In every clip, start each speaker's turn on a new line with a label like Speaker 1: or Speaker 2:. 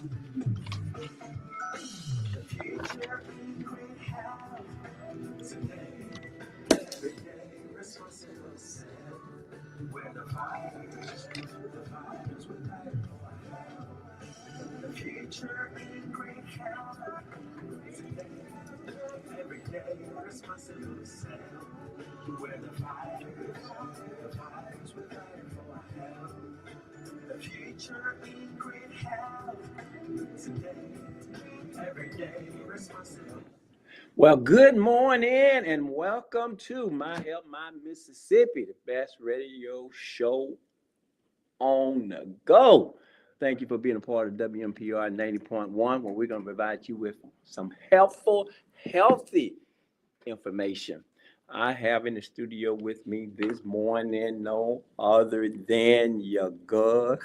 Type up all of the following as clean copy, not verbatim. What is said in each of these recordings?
Speaker 1: The future in great health. Today, every day, responsible self. Where the fires will light for health. The future in great health. Today, every day, responsible self. Where the fires will light for health. The future in great health. Today, every day, responsible. Well, good morning and welcome to My Help My Mississippi, the best radio show on the go. Thank you for being a part of WMPR 90.1, where we're going to provide you with some helpful, healthy information. I have in the studio with me this morning no other than your girl,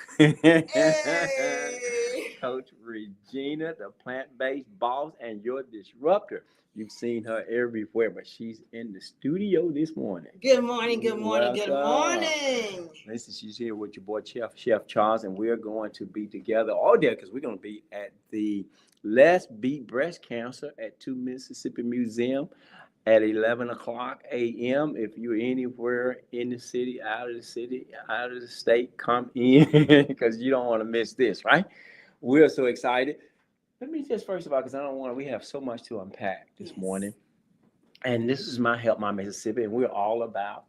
Speaker 1: Coach Regina, the Plant-Based Bawse, and your disruptor. You've seen her everywhere, but she's in the studio this morning.
Speaker 2: Good morning, good morning, good morning.
Speaker 1: Listen, she's here with your boy, Chef Charles, and we're going to be together all day because we're going to be at the Let's Beat Breast Cancer at 2 Mississippi Museum at 11 o'clock a.m. If you're anywhere in the city, out of the state, come in because you don't want to miss this, right? We're so excited. Let me just first of all, because we have so much to unpack this morning. And this is My Help My Mississippi, and we're all about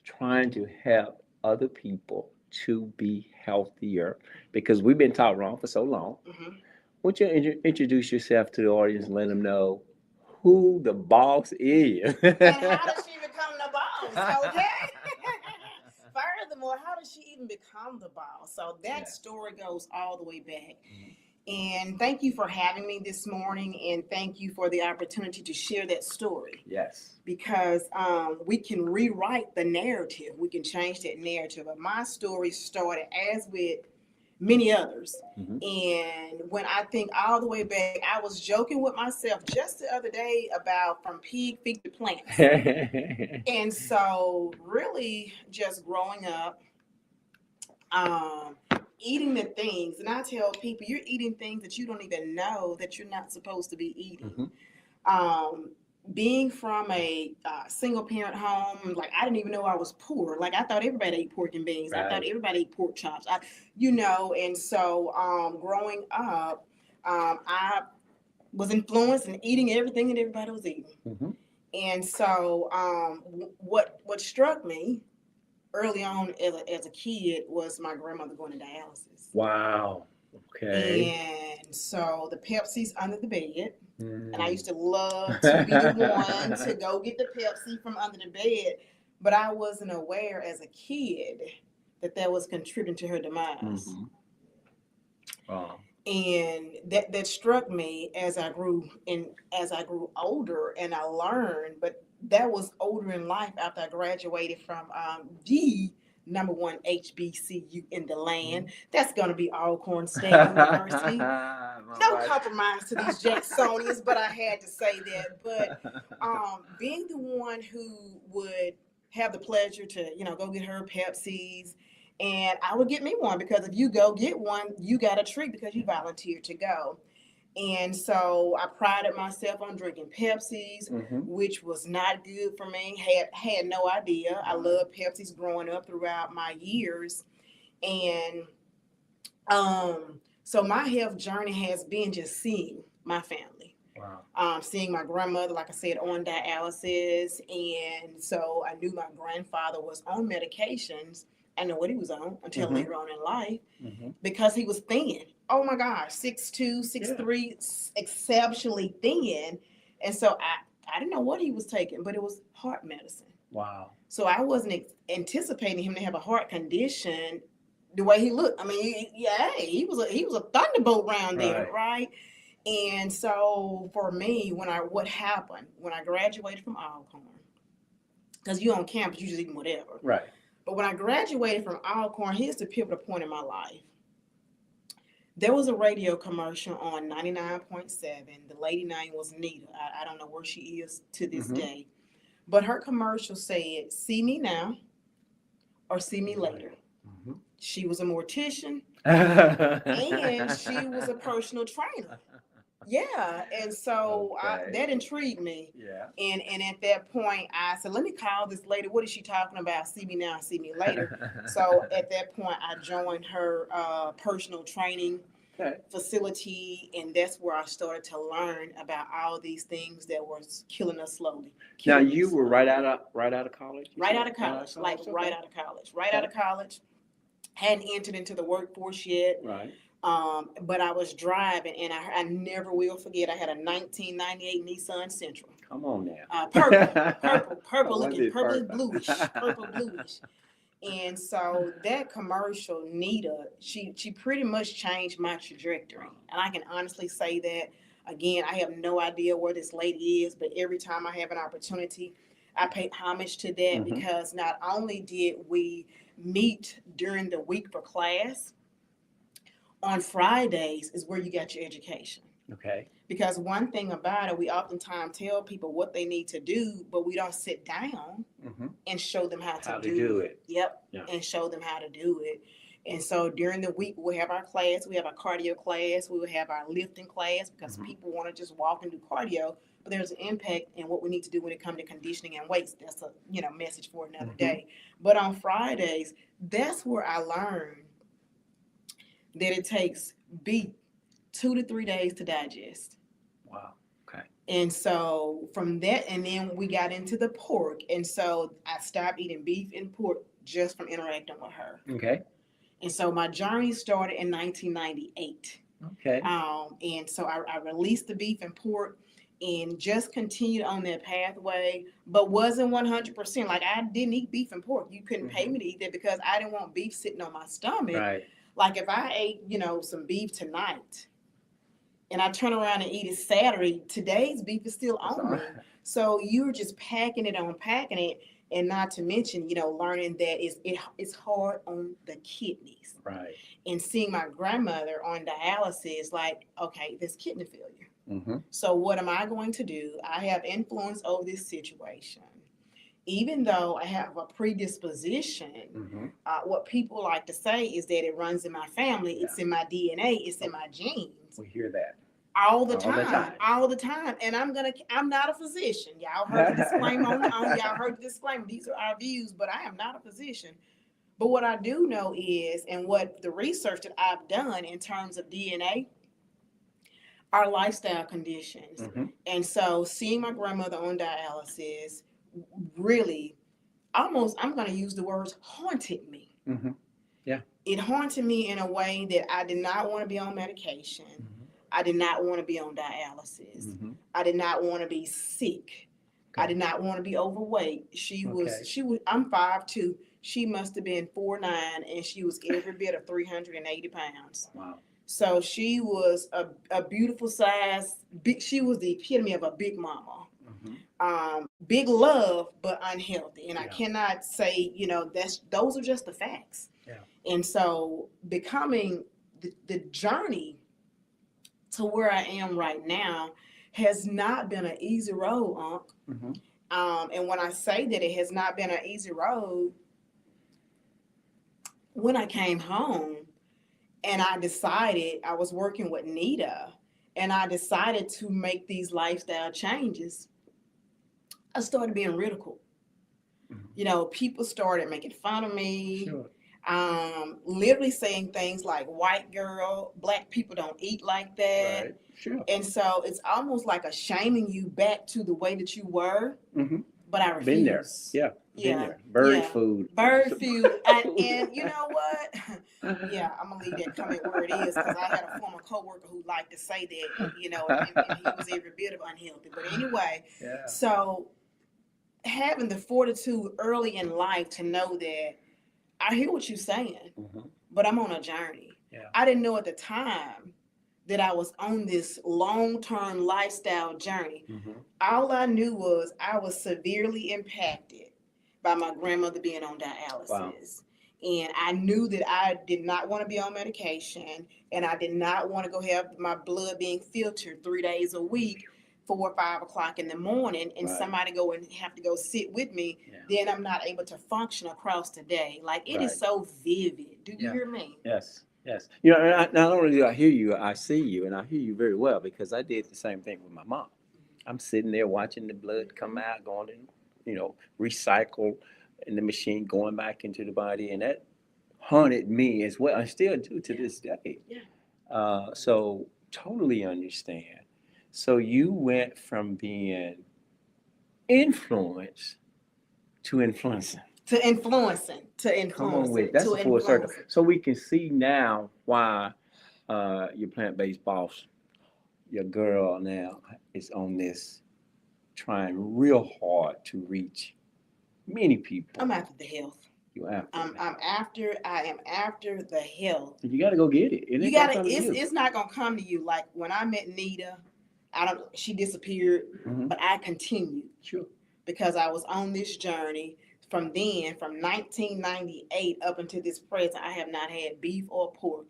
Speaker 1: trying to help other people to be healthier because we've been taught wrong for so long. Mm-hmm. Would you introduce yourself to the audience and let them know who the boss is?
Speaker 2: And how does she become the boss? Okay. Furthermore, how does she even become the boss? So that story goes all the way back. Mm-hmm. And thank you for having me this morning, and thank you for the opportunity to share that story.
Speaker 1: Yes.
Speaker 2: Because we can rewrite the narrative. We can change that narrative. But my story started, as with many others. Mm-hmm. And when I think all the way back, I was joking with myself just the other day about from pig feet to plants. And so really just growing up, eating the things, and I tell people, you're eating things that you don't even know that you're not supposed to be eating. Mm-hmm. Being from a single parent home, like I didn't even know I was poor. Like I thought everybody ate pork and beans. Right. I thought everybody ate pork chops. And so growing up, I was influenced in eating everything that everybody was eating. Mm-hmm. And so what struck me early on as a kid was my grandmother going to dialysis.
Speaker 1: Wow. Okay.
Speaker 2: And so the Pepsi's under the bed. Mm. And I used to love to be the one to go get the Pepsi from under the bed. But I wasn't aware as a kid that was contributing to her demise. Mm-hmm. Wow. And that struck me as I grew older and I learned, but that was older in life after I graduated from the number one HBCU in the land. That's going to be Alcorn State University. No compromise to these Jacksonians, but I had to say that. But being the one who would have the pleasure to, go get her Pepsis, and I would get me one because if you go get one, you got a treat because you volunteered to go. And so I prided myself on drinking Pepsis, mm-hmm. which was not good for me. Had no idea. I loved Pepsis growing up throughout my years. And so my health journey has been just seeing my family. Wow. Seeing my grandmother, like I said, on dialysis. And so I knew my grandfather was on medications. I know what he was on until mm-hmm. later on in life, mm-hmm. because he was thin. Oh my gosh, 6'2", 6'3", exceptionally thin. And so I didn't know what he was taking, but it was heart medicine. Wow. So I wasn't anticipating him to have a heart condition the way he looked. I mean, he was a thunderbolt around there, right? And so for me, what happened when I graduated from Alcorn, because you're on campus, you just eating whatever. Right. But when I graduated from Alcorn, here's the pivotal point in my life. There was a radio commercial on 99.7. The lady name was Nita. I don't know where she is to this mm-hmm. day. But her commercial said, "See me now or see me later." Mm-hmm. She was a mortician. and she was a personal trainer. Yeah, and so
Speaker 1: Okay.
Speaker 2: that intrigued me.
Speaker 1: Yeah.
Speaker 2: And at that point, I said, "Let me call this lady. What is she talking about? See me now, see me later." So at that point, I joined her personal training
Speaker 1: Okay.
Speaker 2: facility, and that's where I started to learn about all these things that were killing us slowly.
Speaker 1: Now
Speaker 2: Killing
Speaker 1: you
Speaker 2: us
Speaker 1: were
Speaker 2: slowly.
Speaker 1: right out of college. You
Speaker 2: Right
Speaker 1: said
Speaker 2: out of
Speaker 1: right out of
Speaker 2: college, like
Speaker 1: college.
Speaker 2: right
Speaker 1: Okay.
Speaker 2: out of college, right out
Speaker 1: Okay.
Speaker 2: of college. Hadn't entered into the workforce yet.
Speaker 1: Right.
Speaker 2: But I was driving, and I never will forget. I had a 1998 Nissan Sentra,
Speaker 1: Come on
Speaker 2: purple,
Speaker 1: now.
Speaker 2: purple
Speaker 1: Was
Speaker 2: looking,
Speaker 1: it
Speaker 2: purple
Speaker 1: purple?
Speaker 2: bluish, purple bluish. And so that commercial, Nita, she pretty much changed my trajectory, and I can honestly say that. Again, I have no idea where this lady is, but every time I have an opportunity, I pay homage to that
Speaker 1: Mm-hmm.
Speaker 2: because not only did we meet during the week for class, on Fridays is where you got your education.
Speaker 1: Okay.
Speaker 2: Because one thing about it, we oftentimes tell people what they need to do, but we don't sit down
Speaker 1: Mm-hmm.
Speaker 2: and show them how
Speaker 1: How
Speaker 2: to
Speaker 1: to
Speaker 2: do
Speaker 1: do
Speaker 2: it.
Speaker 1: it?
Speaker 2: Yep.
Speaker 1: Yeah.
Speaker 2: And show them how to do it. And so during the week, we'll have our class. We have our cardio class. We will have our lifting class because
Speaker 1: Mm-hmm.
Speaker 2: people want to just walk and do cardio. But there's an impact in what we need to do when it comes to conditioning and weights. That's a message for another
Speaker 1: Mm-hmm.
Speaker 2: day. But on Fridays, that's where I learned that it takes beef 2 to 3 days to digest.
Speaker 1: Wow. Okay.
Speaker 2: And so from that, and then we got into the pork. And so I stopped eating beef and pork just from interacting with her.
Speaker 1: Okay.
Speaker 2: And so my journey started in 1998.
Speaker 1: Okay.
Speaker 2: And so I released the beef and pork and just continued on that pathway, but wasn't 100%. Like I didn't eat beef and pork. You couldn't pay
Speaker 1: Mm-hmm.
Speaker 2: me to eat that because I didn't want beef sitting on my stomach.
Speaker 1: Right.
Speaker 2: Like if I ate, some beef tonight and I turn around and eat it Saturday, today's beef is still
Speaker 1: That's
Speaker 2: on
Speaker 1: all.
Speaker 2: me. So you're just packing it on packing it, and not to mention, learning that it's hard on the kidneys.
Speaker 1: Right.
Speaker 2: And seeing my grandmother on dialysis, like, okay, there's kidney failure.
Speaker 1: Mm-hmm.
Speaker 2: So what am I going to do? I have influence over this situation. Even though I have a predisposition,
Speaker 1: Mm-hmm.
Speaker 2: what people like to say is that it runs in my family, it's in my DNA, it's in my genes.
Speaker 1: We hear that
Speaker 2: All the
Speaker 1: all the
Speaker 2: time,
Speaker 1: time.
Speaker 2: all the time. And I'm not a physician. Y'all heard the disclaimer y'all heard the disclaimer. These are our views, but I am not a physician. But what I do know is, and what the research that I've done in terms of DNA, are lifestyle conditions.
Speaker 1: Mm-hmm.
Speaker 2: And so seeing my grandmother on dialysis really almost, I'm going to use the words, haunted me.
Speaker 1: Mm-hmm. Yeah.
Speaker 2: It haunted me in a way that I did not want to be on medication.
Speaker 1: Mm-hmm.
Speaker 2: I did not want to be on dialysis.
Speaker 1: Mm-hmm.
Speaker 2: I did not want to be sick.
Speaker 1: Okay.
Speaker 2: I did not want to be overweight. She was, I'm 5'2". She must have been 4'9", and she was every bit of 380 pounds.
Speaker 1: Wow.
Speaker 2: So she was a beautiful size. She was the epitome of a big mama.
Speaker 1: Mm-hmm.
Speaker 2: Big love, but unhealthy. And I
Speaker 1: Yeah.
Speaker 2: cannot say, those are just the facts.
Speaker 1: Yeah.
Speaker 2: And so becoming the journey to where I am right now has not been an easy road, Unc.
Speaker 1: Mm-hmm.
Speaker 2: And when I say that it has not been an easy road, when I came home and I decided, I was working with Nita, and I decided to make these lifestyle changes, I started being ridiculed.
Speaker 1: Mm-hmm.
Speaker 2: People started making fun of me.
Speaker 1: Sure.
Speaker 2: Literally saying things like, white girl, black people don't eat like that.
Speaker 1: Right. Sure.
Speaker 2: And so it's almost like a shaming you back to the way that you were.
Speaker 1: Mm-hmm.
Speaker 2: But I refuse.
Speaker 1: Been there. Yeah. Been there. Bird food.
Speaker 2: Bird food. And you know what? Yeah, I'm going to leave that comment where it is, because I had a former coworker who liked to say that, and he was every bit of unhealthy. But anyway,
Speaker 1: Yeah.
Speaker 2: So having the fortitude early in life to know that I hear what you're saying,
Speaker 1: Mm-hmm.
Speaker 2: but I'm on a journey.
Speaker 1: Yeah.
Speaker 2: I didn't know at the time that I was on this long-term lifestyle journey.
Speaker 1: Mm-hmm.
Speaker 2: All I knew was I was severely impacted by my grandmother being on dialysis.
Speaker 1: Wow.
Speaker 2: And I knew that I did not want to be on medication, and I did not want to go have my blood being filtered 3 days a week, 4 or 5 o'clock in the morning, and
Speaker 1: Right.
Speaker 2: somebody go and have to go sit with me.
Speaker 1: Yeah.
Speaker 2: Then I'm not able to function across the day. Like, it is
Speaker 1: Right.
Speaker 2: so vivid. Do you
Speaker 1: Yeah.
Speaker 2: hear me?
Speaker 1: Yes.
Speaker 3: Yes. You know, and not only do I hear you, I see you, and I hear you very well because I did the same thing with my mom. I'm sitting there watching the blood come out, going in, recycle in the machine, going back into the body, and that haunted me as well. I still do to
Speaker 2: Yeah.
Speaker 3: this day.
Speaker 2: Yeah.
Speaker 3: So totally understand. So you went from being influenced to influencing.
Speaker 2: To influencing, to
Speaker 3: Come on
Speaker 2: influencing,
Speaker 3: with that's
Speaker 2: to
Speaker 3: a full circle.
Speaker 2: influencing.
Speaker 3: So we can see now why your plant-based boss, your girl now is on this trying real hard to reach many people.
Speaker 2: I'm after the health.
Speaker 3: You're after that.
Speaker 2: I am after the health.
Speaker 3: You got to go get it. It
Speaker 2: You
Speaker 3: ain't gonna
Speaker 2: gotta,
Speaker 3: come to you.
Speaker 2: it's not gonna come to you. Like when I met Nita, she disappeared,
Speaker 3: Mhm.
Speaker 2: but I continued
Speaker 3: Sure.
Speaker 2: because I was on this journey. From then, from 1998 up until this present, I have not had beef or pork.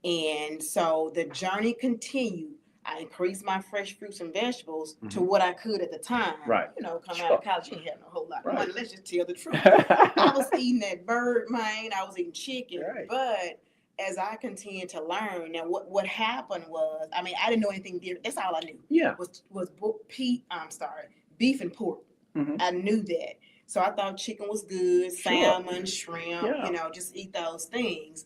Speaker 2: And so the journey continued. I increased my fresh fruits and vegetables to what I could at the time.
Speaker 3: Right.
Speaker 2: Coming out
Speaker 3: Sure.
Speaker 2: of college, you didn't have no whole lot of
Speaker 3: Right.
Speaker 2: money. Let's just tell the truth. I was eating that bird, man. I was eating chicken.
Speaker 3: Right.
Speaker 2: But as I continued to learn, now what happened was, I mean, I didn't know anything different. That's all I knew.
Speaker 3: Yeah.
Speaker 2: Was beef and pork.
Speaker 3: Mhm.
Speaker 2: I knew that. So I thought chicken was good,
Speaker 3: Sure.
Speaker 2: salmon, shrimp,
Speaker 3: Yeah.
Speaker 2: just eat those things.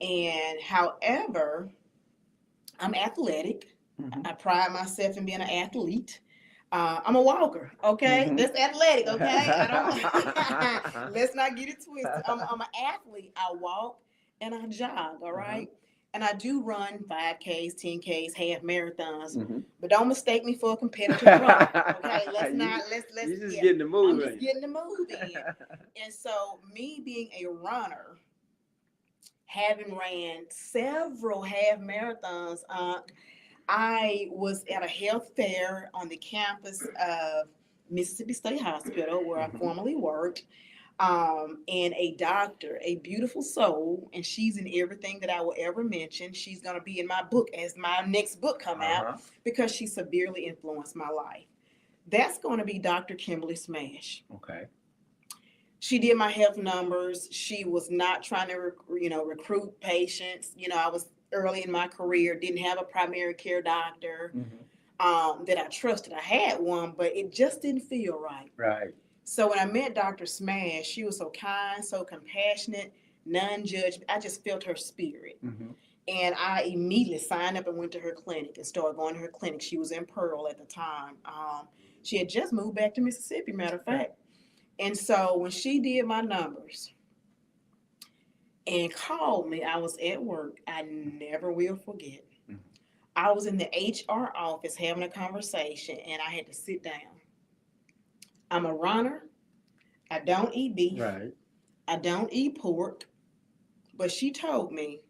Speaker 2: And however, I'm athletic.
Speaker 3: Mhm.
Speaker 2: I pride myself in being an athlete. I'm a walker, okay?
Speaker 3: Mhm.
Speaker 2: That's athletic, okay? I don't. Let's not get it twisted. I'm an athlete. I walk and I jog, all right? And I do run 5Ks, 10Ks, half marathons.
Speaker 3: Mhm.
Speaker 2: But don't mistake me for a competitive runner, okay? Let's
Speaker 3: You-
Speaker 2: not. Let's.
Speaker 3: You just
Speaker 2: Yeah,
Speaker 3: getting the move.
Speaker 2: I'm just getting the move in. And so, me being a runner, having ran several half marathons, I was at a health fair on the campus of Mississippi State Hospital, where I formerly worked, and a doctor, a beautiful soul, and she's in everything that I will ever mention. She's going to be in my book as my next book come out because she severely influenced my life. That's going to be Dr. Kimberly Smash.
Speaker 3: Okay.
Speaker 2: She did my health numbers. She was not trying to, recruit patients. I was early in my career, didn't have a primary care doctor that I trusted. I had one, but it just didn't feel right.
Speaker 3: Right.
Speaker 2: So when I met Dr. Smash, she was so kind, so compassionate, non-judgment. I just felt her spirit. And I immediately signed up and went to her clinic and started going to her clinic. She was in Pearl at the time. She had just moved back to Mississippi, matter of fact. And so when she did my numbers and called me, I was at work. I never will forget. I was in the HR office having a conversation and I had to sit down. I'm a runner. I don't eat beef.
Speaker 3: Right.
Speaker 2: I don't eat pork. But she told me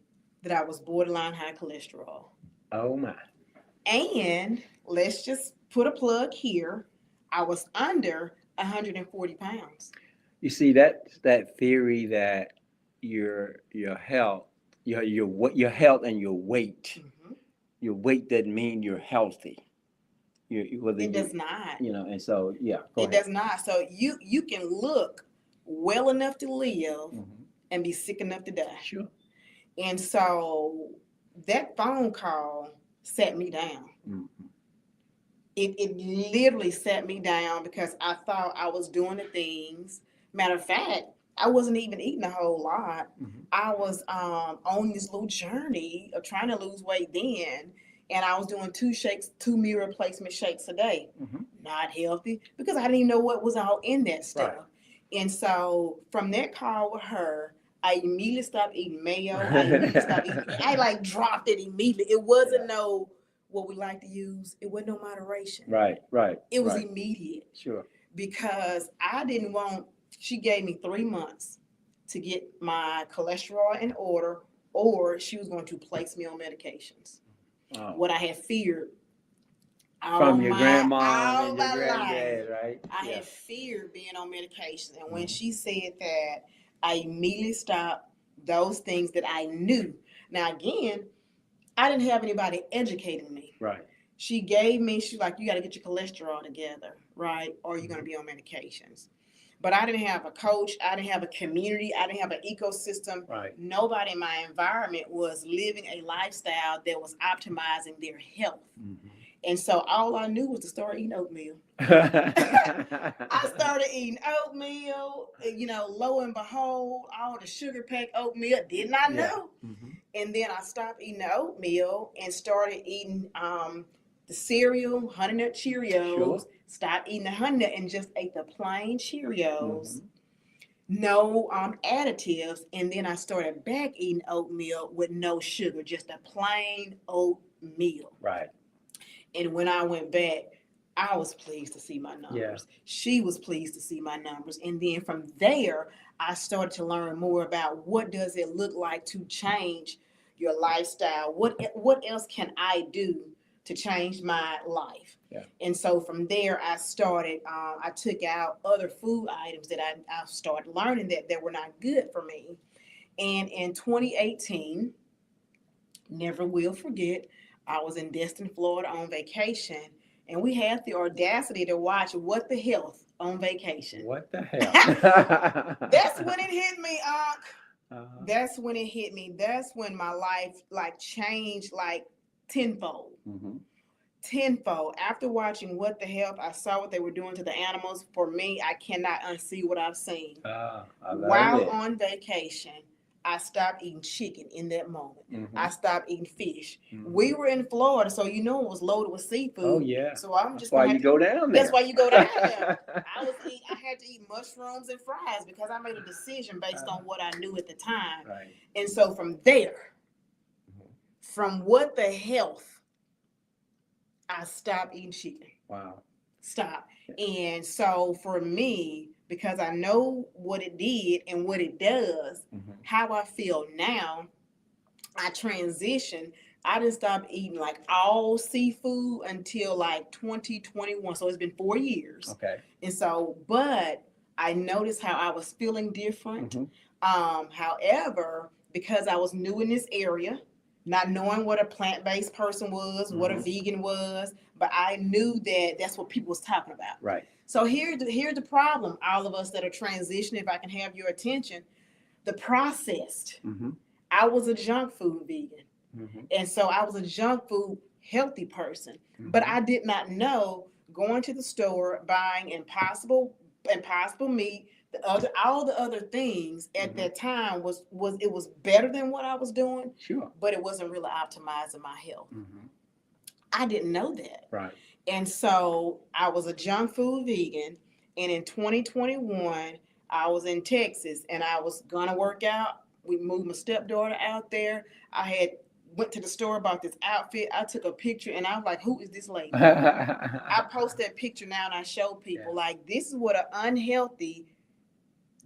Speaker 2: that I was borderline high cholesterol.
Speaker 3: Oh my.
Speaker 2: And let's just put a plug here. I was under 140 pounds.
Speaker 3: You see that theory that your health, your health and your weight. Your weight doesn't mean you're healthy.
Speaker 2: It does not.
Speaker 3: And so yeah.
Speaker 2: It does not. So you can look well enough to live and be sick enough to die.
Speaker 3: Sure.
Speaker 2: And so that phone call sat me down. It literally sat me down because I thought I was doing the things. Matter of fact, I wasn't even eating a whole lot. I was on this little journey of trying to lose weight then. And I was doing 2 meal replacement shakes a day. Not healthy because I didn't even know what was all in that stuff. Right. And so from that call with her, I immediately stopped eating mayo. I dropped it immediately. It wasn't no what we like to use. It wasn't no moderation.
Speaker 3: Right.
Speaker 2: It was immediate.
Speaker 3: Sure.
Speaker 2: Because I didn't want, she gave me 3 months to get my cholesterol in order, or she was going to place me on medications. Oh. What I had feared
Speaker 3: from your grandma and your granddad, right?
Speaker 2: I had feared being on medication. And when she said that, I immediately stopped those things that I knew. Now, again, I didn't have anybody educating me.
Speaker 3: Right.
Speaker 2: She's like, you got to get your cholesterol together, right? Or you're going to be on medications. but I didn't have a coach. I didn't have a community. I didn't have an ecosystem.
Speaker 3: Right.
Speaker 2: Nobody in my environment was living a lifestyle that was optimizing their health.
Speaker 3: Mm-hmm.
Speaker 2: And so all I knew was to start eating oatmeal. I started eating oatmeal, lo and behold, all the sugar packed oatmeal, did not know.
Speaker 3: Mm-hmm.
Speaker 2: And then I stopped eating the oatmeal and started eating the cereal, Honey Nut Cheerios.
Speaker 3: Sure.
Speaker 2: Stopped eating the Honey Nut and just ate the plain Cheerios.
Speaker 3: Mm-hmm.
Speaker 2: No additives. And then I started back eating oatmeal with no sugar, just a plain oatmeal.
Speaker 3: Right.
Speaker 2: And when I went back, I was pleased to see my numbers.
Speaker 3: Yeah.
Speaker 2: She was pleased to see my numbers. And then from there, I started to learn more about what does it look like to change your lifestyle. What else can I do to change my life?
Speaker 3: Yeah.
Speaker 2: And so from there, I started, I took out other food items that I started learning that were not good for me. And in 2018, never will forget, I was in Destin, Florida on vacation, and we had the audacity to watch What the Health on vacation.
Speaker 3: What the hell?
Speaker 2: That's when it hit me, Unc.
Speaker 3: Uh-huh.
Speaker 2: That's when it hit me. That's when my life changed tenfold.
Speaker 3: Mm-hmm.
Speaker 2: Tenfold. After watching What the Health, I saw what they were doing to the animals. For me, I cannot unsee what I've seen. While on vacation, I stopped eating chicken in that moment.
Speaker 3: Mm-hmm.
Speaker 2: I stopped eating fish.
Speaker 3: Mm-hmm.
Speaker 2: We were in Florida, so it was loaded with seafood.
Speaker 3: Oh yeah.
Speaker 2: So I'm just.
Speaker 3: That's why you go down there.
Speaker 2: That's why you go down there. I had to eat mushrooms and fries because I made a decision based on what I knew at the time.
Speaker 3: Right.
Speaker 2: And so from there, from What the Health, I stopped eating chicken.
Speaker 3: Wow.
Speaker 2: Stop. And so for me, because I know what it did and what it does, how I feel now, I transitioned. I didn't stop eating all seafood until 2021. So it's been 4 years.
Speaker 3: Okay.
Speaker 2: And so, but I noticed how I was feeling different. However, because I was new in this area, not knowing what a plant-based person was, what a vegan was, but I knew that that's what people was talking about.
Speaker 3: Right.
Speaker 2: So here's the problem, all of us that are transitioning, if I can have your attention, the processed. I was a junk food vegan. And so I was a junk food healthy person. But I did not know going to the store, buying impossible meat, all the other things at that time was better than what I was doing.
Speaker 3: Sure.
Speaker 2: But it wasn't really optimizing my health. I didn't know that.
Speaker 3: Right.
Speaker 2: And so I was a junk food vegan. And in 2021, I was in Texas and I was going to work out. We moved my stepdaughter out there. I went to the store, bought this outfit. I took a picture and I was like, who is this lady? I post that picture now and I show people this is what an unhealthy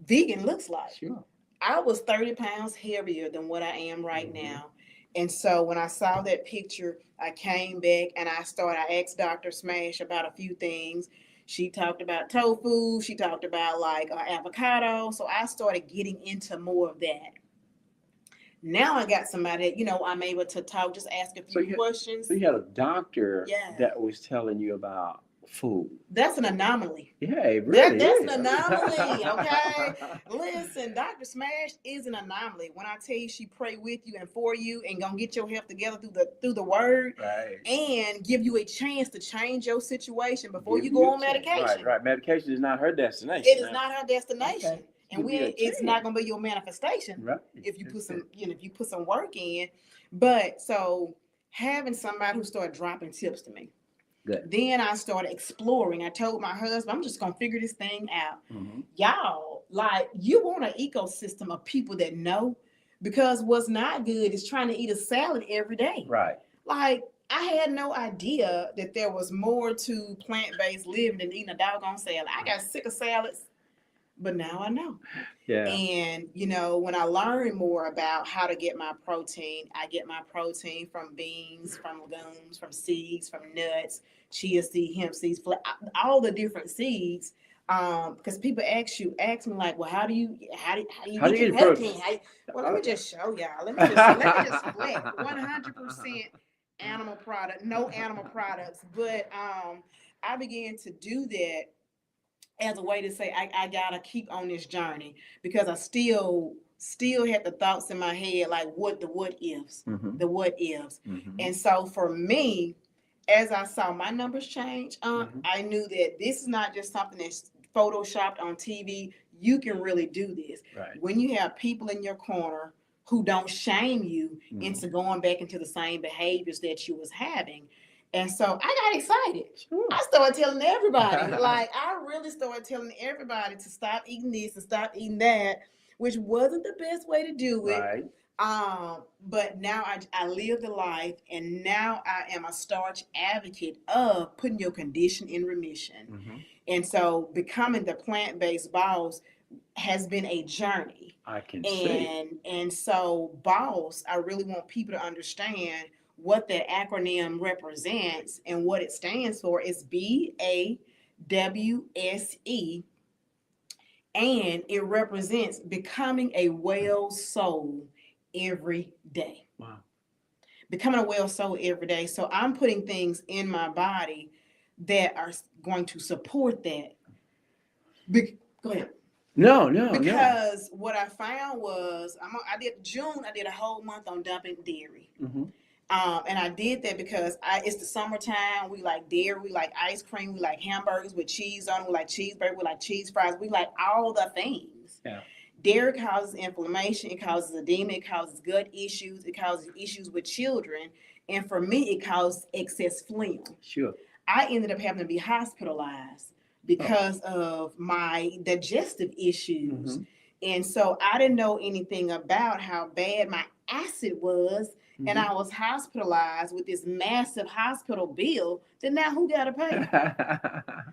Speaker 2: vegan looks like.
Speaker 3: Sure.
Speaker 2: I was 30 pounds heavier than what I am right now. And so when I saw that picture, I came back and I asked Dr. Smash about a few things. She talked about tofu. She talked about avocado. So I started getting into more of that. Now I got somebody that, I'm able to talk, just ask a few questions.
Speaker 3: So you had a doctor that was telling you about food.
Speaker 2: That's an anomaly.
Speaker 3: Yeah, it really
Speaker 2: that's
Speaker 3: is.
Speaker 2: an anomaly, okay? Listen, Dr. Smash is an anomaly. When I tell you she pray with you and for you and gonna get your health together through the word, and give you a chance to change your situation before you go on medication.
Speaker 3: Right. Medication is not her destination.
Speaker 2: It is not her destination. Okay. And it's not gonna be your manifestation.
Speaker 3: Right.
Speaker 2: If you put some work in. But so having somebody who started dropping tips to me.
Speaker 3: Good.
Speaker 2: Then I started exploring. I told my husband, I'm just going to figure this thing out. Y'all, you want an ecosystem of people that know, because what's not good is trying to eat a salad every day.
Speaker 3: Right.
Speaker 2: I had no idea that there was more to plant-based living than eating a doggone salad. I got sick of salads, but now I know.
Speaker 3: Yeah.
Speaker 2: And, when I learned more about how to get my protein, I get my protein from beans, from legumes, from seeds, from nuts, chia seed, hemp seeds, all the different seeds. Because people ask me well, how do you get your protein? Well, let me just show y'all. Let me just flex 100% animal product, no animal products. But I began to do that as a way to say I gotta keep on this journey, because I still had the thoughts in my head, like what ifs,
Speaker 3: Mm-hmm.
Speaker 2: the what ifs.
Speaker 3: Mm-hmm.
Speaker 2: And so for me, as I saw my numbers change,
Speaker 3: Mm-hmm.
Speaker 2: I knew that this is not just something that's photoshopped on TV. You can really do this
Speaker 3: Right.
Speaker 2: when you have people in your corner who don't shame you
Speaker 3: Mm-hmm.
Speaker 2: into going back into the same behaviors that you was having. And so I got excited.
Speaker 3: Sure.
Speaker 2: I started telling everybody, like I really started telling everybody to stop eating this and stop eating that, which wasn't the best way to do it.
Speaker 3: Right.
Speaker 2: But now I live the life, and now I am a starch advocate of putting your condition in remission.
Speaker 3: Mm-hmm.
Speaker 2: And so becoming the plant-based boss has been a journey.
Speaker 3: I can see.
Speaker 2: And so boss, I really want people to understand what that acronym represents, and what it stands for is BAWSE, and it represents becoming a well soul every day.
Speaker 3: Wow.
Speaker 2: Becoming a well soul every day. So I'm putting things in my body that are going to support that. Go ahead.
Speaker 3: No, no, no.
Speaker 2: Because what I found was I did a whole month on dumping dairy.
Speaker 3: Mm-hmm.
Speaker 2: And I did that because it's the summertime. We like dairy, we like ice cream, we like hamburgers with cheese on it, we like cheeseburger, we like cheese fries, we like all the things.
Speaker 3: Yeah.
Speaker 2: Dairy causes inflammation, it causes edema, it causes gut issues, it causes issues with children, and for me, it caused excess phlegm.
Speaker 3: Sure.
Speaker 2: I ended up having to be hospitalized because of my digestive issues.
Speaker 3: Mm-hmm.
Speaker 2: And so I didn't know anything about how bad my acid was.
Speaker 3: Mm-hmm.
Speaker 2: And I was hospitalized with this massive hospital bill that now who got to pay?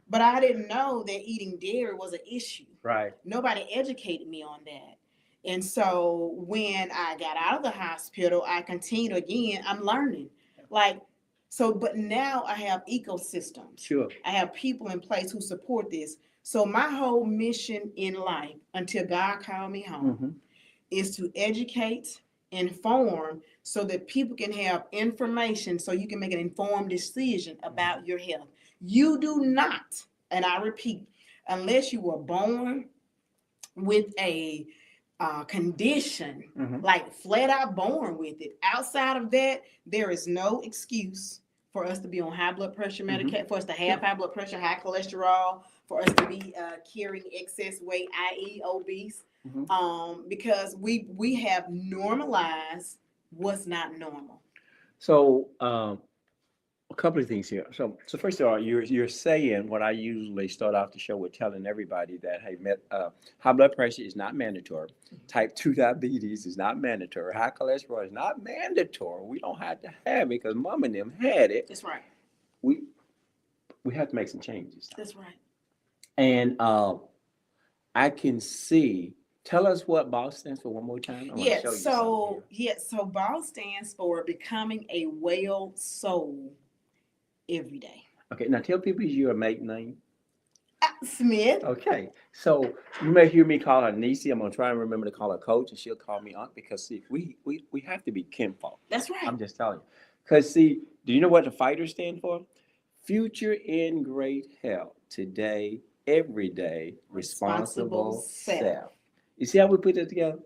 Speaker 2: But I didn't know that eating dairy was an issue.
Speaker 3: Right.
Speaker 2: Nobody educated me on that. And so when I got out of the hospital, I continued again. I'm learning. Like, so, but now I have ecosystems.
Speaker 3: Sure.
Speaker 2: I have people in place who support this. So my whole mission in life, until God called me home,
Speaker 3: Mm-hmm.
Speaker 2: is to educate, inform, so that people can have information so you can make an informed decision about your health. You do not, and I repeat, unless you were born with a condition,
Speaker 3: Mm-hmm.
Speaker 2: like flat out born with it. Outside of that, there is no excuse for us to be on high blood pressure medication, for us to have high blood pressure, high cholesterol, for us to be carrying excess weight, i.e. obese, because we have normalized what's not normal.
Speaker 3: So, a couple of things here. So first of all, you're saying what I usually start off the show with, telling everybody that hey, high blood pressure is not mandatory. Type 2 diabetes is not mandatory. High cholesterol is not mandatory. We don't have to have it because mom and them had it.
Speaker 2: That's right.
Speaker 3: We have to make some changes.
Speaker 2: That's right.
Speaker 3: And I can see. Tell us what BAWSE stands for one more time.
Speaker 2: So BAWSE stands for becoming a well soul every day.
Speaker 3: Okay, now tell people your maiden name.
Speaker 2: Smith.
Speaker 3: Okay, so you may hear me call her Niecy. I'm gonna try and remember to call her Coach, and she'll call me Aunt because see, we have to be kinfolk.
Speaker 2: That's right.
Speaker 3: I'm just telling you. Because see, do you know what the fighters stand for? Future in great health today, every day, responsible self. You see how we put it together?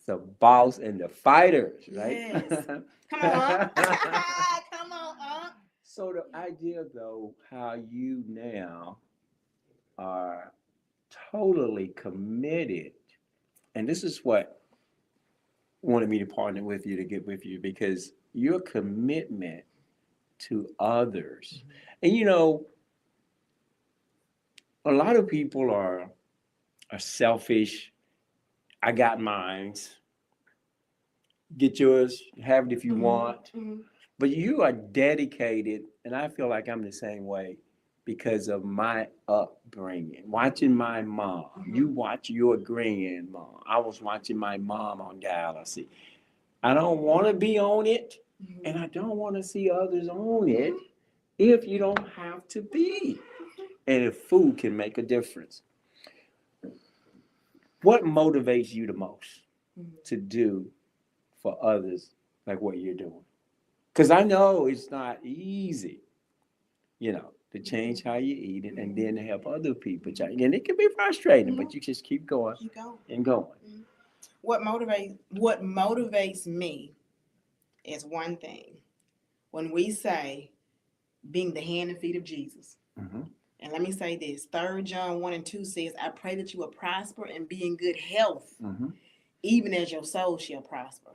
Speaker 3: The BAWSE and the fighters, right?
Speaker 2: Yes. Come on, come on,
Speaker 3: So the idea, though, how you now are totally committed, and this is what wanted me to partner with you to get with you because your commitment to others, and you know, a lot of people are selfish. I got mines. Get yours. Have it if you want. But you are dedicated, and I feel like I'm the same way because of my upbringing. Watching my mom. You watch your grandma. I was watching my mom on dialysis. I don't want to be on it, and I don't want to see others on it if you don't have to be. And if food can make a difference. What motivates you the most to do for others like what you're doing? Because I know it's not easy. You know, to change how you eat it, and then to help other people change. And it can be frustrating, but you just keep going
Speaker 2: Keep going.
Speaker 3: and going.
Speaker 2: What motivates me is one thing. When we say being the hand and feet of Jesus.
Speaker 3: Mm-hmm.
Speaker 2: And let me say this, 3 John 1 and 2 says, I pray that you will prosper and be in good health,
Speaker 3: Mm-hmm.
Speaker 2: even as your soul shall prosper.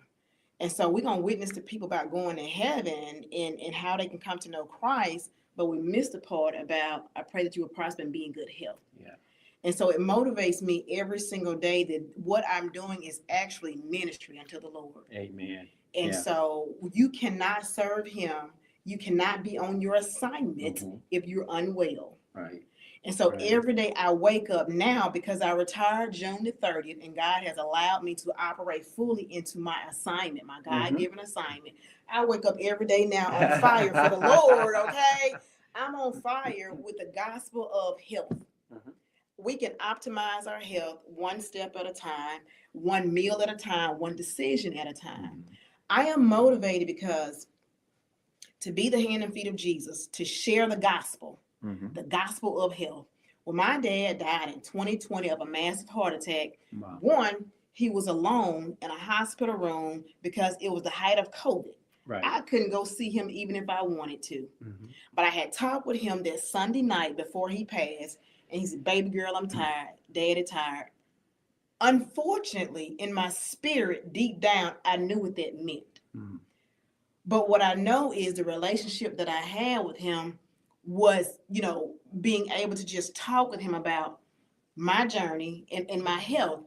Speaker 2: And so we're going to witness to people about going to heaven and how they can come to know Christ, but we missed the part about, I pray that you will prosper and be in good health.
Speaker 3: Yeah.
Speaker 2: And so it motivates me every single day that what I'm doing is actually ministry unto the Lord.
Speaker 3: Amen.
Speaker 2: And so you cannot serve him. You cannot be on your assignment if you're unwell.
Speaker 3: Right.
Speaker 2: And so every day I wake up now because I retired June the 30th and God has allowed me to operate fully into my assignment, my God-given assignment. I wake up every day now on fire for the Lord, okay? I'm on fire with the gospel of health. We can optimize our health one step at a time, one meal at a time, one decision at a time. I am motivated because to be the hand and feet of Jesus, to share the gospel of health. Well, my dad died in 2020 of a massive heart attack. Wow. One, he was alone in a hospital room because it was the height of COVID. Right. I couldn't go see him even if I wanted to. But I had talked with him that Sunday night before he passed, and he said, baby girl, I'm tired. Daddy tired. Unfortunately, in my spirit, deep down, I knew what that meant. But what I know is the relationship that I had with him was, being able to just talk with him about my journey and my health.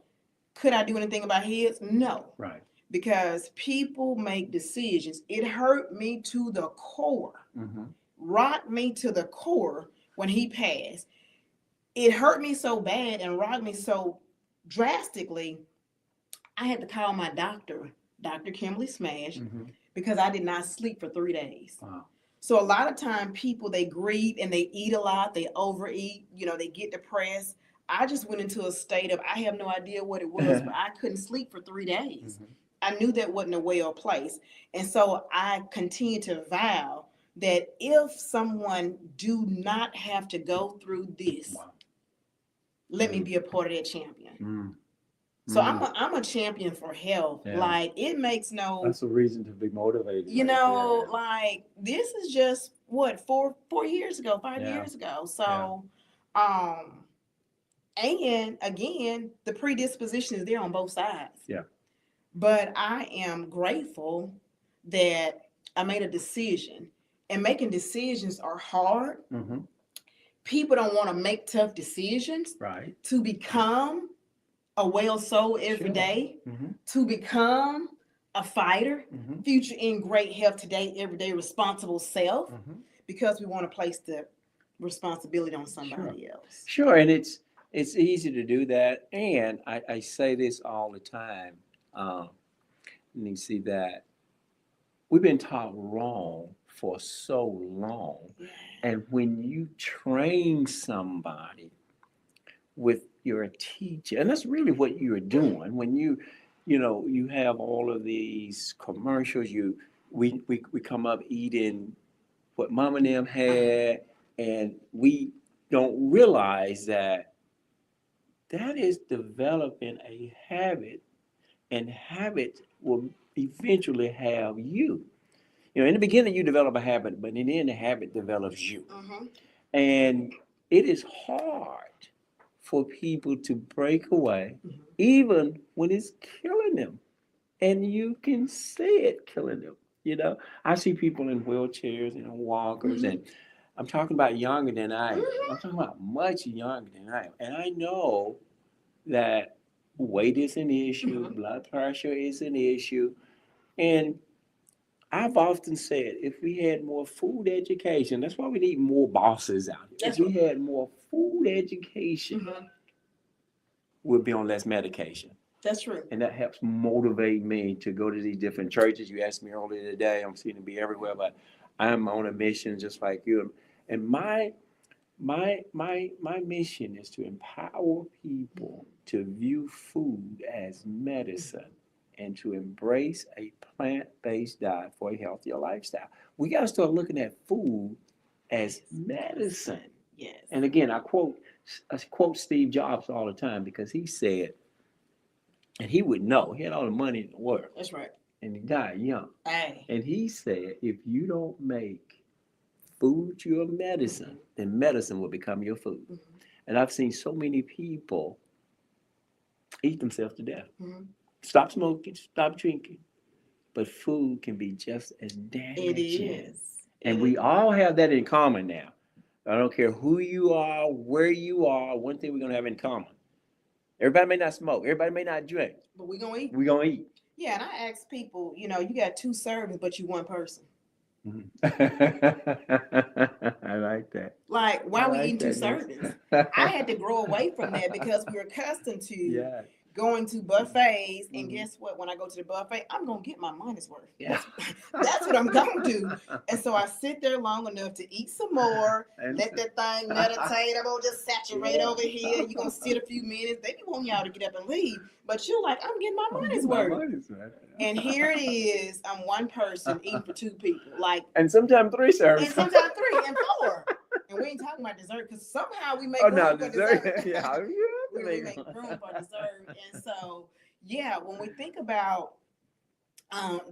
Speaker 2: Could I do anything about his? No. Right. Because people make decisions. It hurt me to the core, rocked me to the core when he passed. It hurt me so bad and rocked me so drastically, I had to call my doctor, Dr. Kimberly Smash, because I did not sleep for 3 days. Wow. So a lot of time people, they grieve and they eat a lot, they overeat, they get depressed. I just went into a state of, I have no idea what it was, but I couldn't sleep for 3 days. I knew that wasn't a well place. And so I continued to vow that if someone do not have to go through this, let me be a part of that champion. So I'm a champion for health. Yeah. Like it makes no.
Speaker 3: That's a reason to be motivated.
Speaker 2: Like this is just what 4 years ago, 5 years ago. So, and again, the predisposition is there on both sides. Yeah. But I am grateful that I made a decision, and making decisions are hard. People don't want to make tough decisions. Right. To become a well soul every day, to become a fighter, future in great health today, everyday responsible self, because we want to place the responsibility on somebody else.
Speaker 3: Sure, and it's easy to do that. And I say this all the time. And you see that we've been taught wrong for so long. Yeah. And when you train somebody with your teacher, and that's really what you're doing when you have all of these commercials, we come up eating what mom and them had, and we don't realize that is developing a habit, and habit will eventually have you. In the beginning you develop a habit, but in the end the habit develops you. And it is hard for people to break away, even when it's killing them. And you can see it killing them. I see people in wheelchairs and walkers, and I'm talking about younger than I am. I'm talking about much younger than I am. And I know that weight is an issue, blood pressure is an issue. And I've often said, if we had more food education, that's why we need more bosses out here. If we had more food education, we'll be on less medication.
Speaker 2: That's true.
Speaker 3: And that helps motivate me to go to these different churches. You asked me earlier today, I'm seeing to be everywhere, but I'm on a mission just like you. And my mission is to empower people to view food as medicine and to embrace a plant-based diet for a healthier lifestyle. We got to start looking at food as medicine.
Speaker 2: Yes.
Speaker 3: And again, I quote Steve Jobs all the time because he said, and he would know, he had all the money in the world,
Speaker 2: That's right.
Speaker 3: and he died young.
Speaker 2: Hey.
Speaker 3: And he said, if you don't make food your medicine, then medicine will become your food. And I've seen so many people eat themselves to death. Stop smoking, stop drinking. But food can be just as damaging.
Speaker 2: It is.
Speaker 3: And we all have that in common now. I don't care who you are, where you are, one thing we're going to have in common. Everybody may not smoke, everybody may not drink.
Speaker 2: But we're going to eat.
Speaker 3: We're going to eat.
Speaker 2: Yeah, and I ask people, you got 2 servings, but you one person.
Speaker 3: I like that.
Speaker 2: Like, why are we eating 2
Speaker 3: that,
Speaker 2: servings? I had to grow away from that because we're accustomed to going to buffets, and guess what? When I go to the buffet, I'm gonna get my money's worth.
Speaker 3: Yeah.
Speaker 2: That's what I'm gonna do. And so I sit there long enough to eat some more, let that thing meditate. I'm gonna just saturate over here. You're gonna sit a few minutes. They want y'all to get up and leave, but you're like, I'm getting my money's worth. And here it is. I'm one person eating for 2 people, like,
Speaker 3: and sometimes 3 servings.
Speaker 2: and sometimes 3 and 4. And we ain't talking about dessert because somehow we make room for dessert.
Speaker 3: Yeah,
Speaker 2: we make room for dessert. And so, yeah, when we think about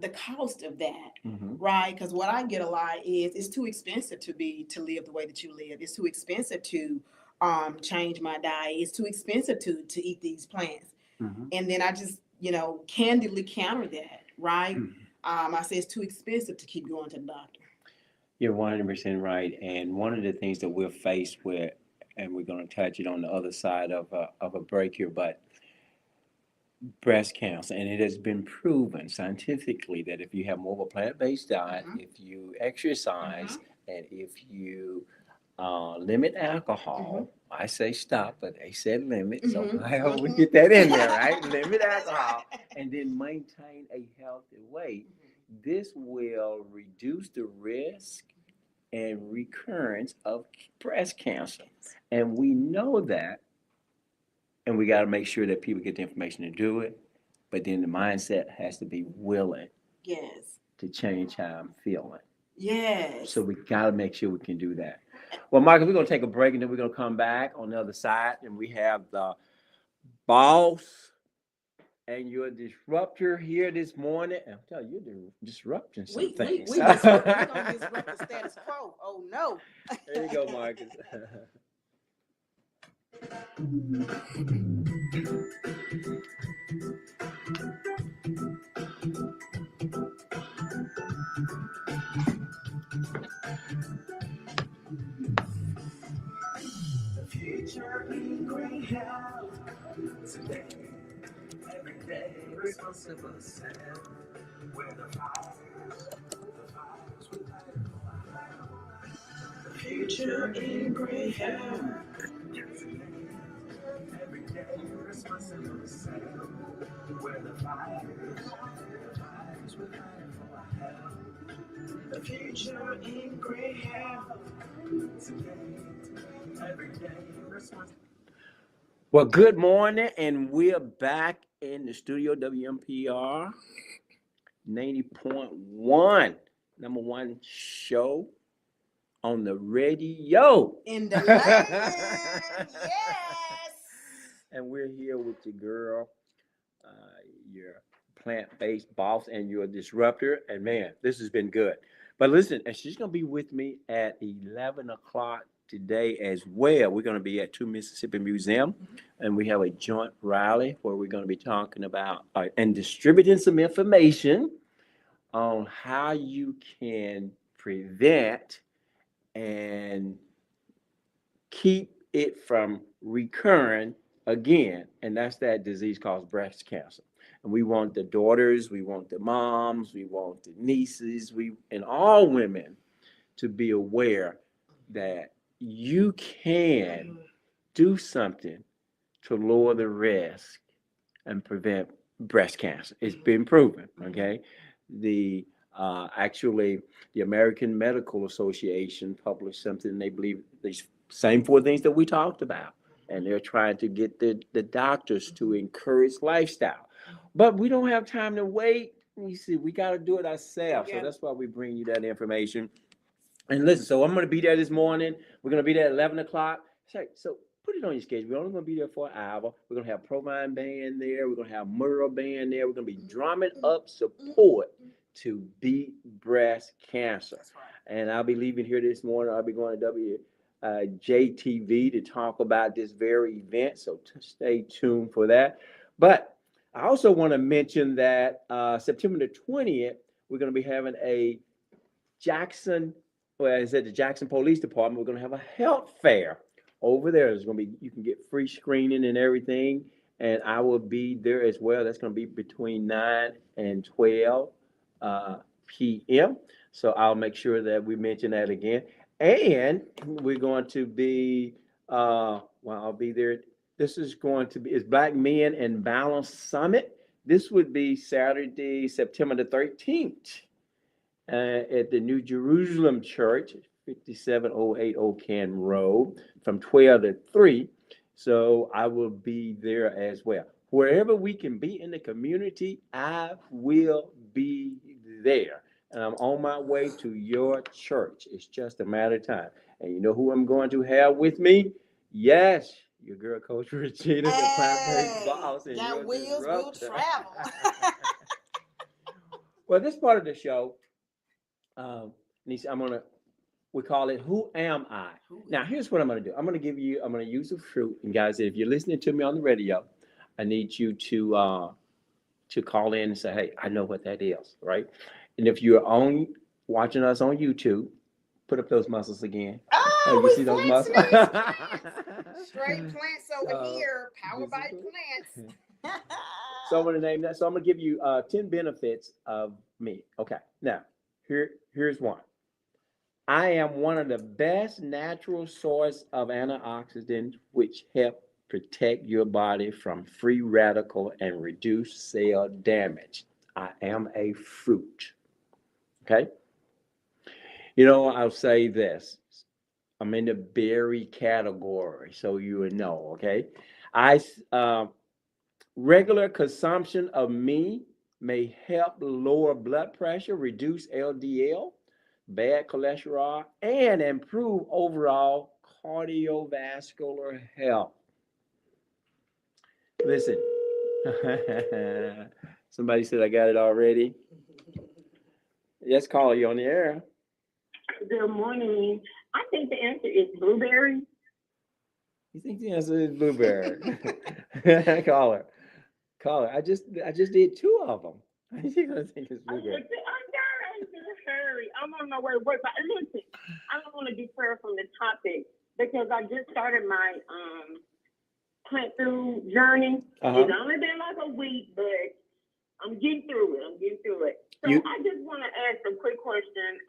Speaker 2: the cost of that, right? Because what I get a lot is it's too expensive to live the way that you live. It's too expensive to change my diet. It's too expensive to eat these plants. And then I just, candidly counter that, right? I say it's too expensive to keep going to the doctor.
Speaker 3: You're 100% right. And one of the things that we're faced with, and we're going to touch it on the other side of a break here, but breast cancer. And it has been proven scientifically that if you have more of a plant-based diet, if you exercise, and if you limit alcohol, I say stop, but they said limit. So I hope we get that in there, right? Limit alcohol and then maintain a healthy weight. This will reduce the risk and recurrence of breast cancer. And we know that, and we got to make sure that people get the information to do it. But then the mindset has to be willing to change how I'm feeling.
Speaker 2: Yes.
Speaker 3: So we got to make sure we can do that. Well, Michael, we're going to take a break, and then we're going to come back on the other side, and we have the boss and your disruptor here this morning. And I'm telling you, you're disrupting some things.
Speaker 2: We're going to disrupt the status quo. Oh, no.
Speaker 3: There you go, Marcus.
Speaker 1: The future in great health today. Every day, responsible self. Where the fires we light the future in great health today. Every day, responsible self. Where the fires we light for our health. The future in great health today. Every day, responsible.
Speaker 3: Well, good morning, and we're back in the studio, WMPR 90.1, number 1 show on the radio.
Speaker 2: In the land, yes.
Speaker 3: And we're here with your girl, your plant-based boss and your disruptor. And man, this has been good. But listen, and she's going to be with me at 11 o'clock today as well. We're going to be at 2 Mississippi Museum, and we have a joint rally where we're going to be talking about and distributing some information on how you can prevent and keep it from recurring again. And that's that disease called breast cancer. And we want the daughters, we want the moms, we want the nieces, and all women to be aware that you can do something to lower the risk and prevent breast cancer. It's been proven, okay? Actually, the American Medical Association published something. They believe these same 4 things that we talked about, and they're trying to get the doctors to encourage lifestyle. But we don't have time to wait. You see, we got to do it ourselves. So that's why we bring you that information. And listen, so I'm going to be there this morning. We're going to be there at 11 o'clock. So put it on your schedule. We're only going to be there for an hour. We're going to have Provine Band there. We're going to have Murrah Band there. We're going to be drumming up support to beat breast cancer.
Speaker 2: That's right.
Speaker 3: And I'll be leaving here this morning. I'll be going to JTV to talk about this very event. So stay tuned for that. But I also want to mention that September the 20th, we're going to be having a Jackson, well, it's at the Jackson Police Department. We're going to have a health fair over there. There's going to be, you can get free screening and everything. And I will be there as well. That's going to be between 9 and 12 p.m. So I'll make sure that we mention that again. And we're going to be, I'll be there. This is going to be, it's Black Men and Balance Summit. This would be Saturday, September the 13th. At the New Jerusalem Church, 5708 Old Can Road, from 12 to 3. So I will be there as well. Wherever we can be in the community, I will be there. And I'm on my way to your church. It's just a matter of time. And you know who I'm going to have with me? Yes, your girl, Coach Regina, the Plant-Based Bawse.
Speaker 2: Your wheels will travel.
Speaker 3: Well, this part of the show, we call it Who Am I? Now, here's what I'm going to do. I'm going to use a fruit. And guys, if you're listening to me on the radio, I need you to call in and say, hey, I know what that is, right? And if you're watching us on YouTube, put up those muscles again.
Speaker 2: Oh,
Speaker 3: you see those muscles?
Speaker 2: Straight plants over here, powered by plants.
Speaker 3: So I'm going to name that. So I'm going to give you 10 benefits of me. Okay. Now, here's one. I am one of the best natural source of antioxidants which help protect your body from free radical and reduce cell damage. I am a fruit. Okay. You know, I'll say this. I'm in the berry category, so you would know. Okay. Regular consumption of me may help lower blood pressure, reduce LDL, bad cholesterol, and improve overall cardiovascular health. Listen, somebody said I got it already. Yes, call you on the air.
Speaker 4: Good morning. I think the answer is blueberry.
Speaker 3: You think the answer is blueberry? Call her. I just did 2 of them. You're gonna think it's blueberry.
Speaker 4: Hurry. I'm on my way to work. But listen, I don't want to defer from the topic because I just started my plant food journey. It's only been like a week, but I'm getting through it. So I just want to ask a quick question.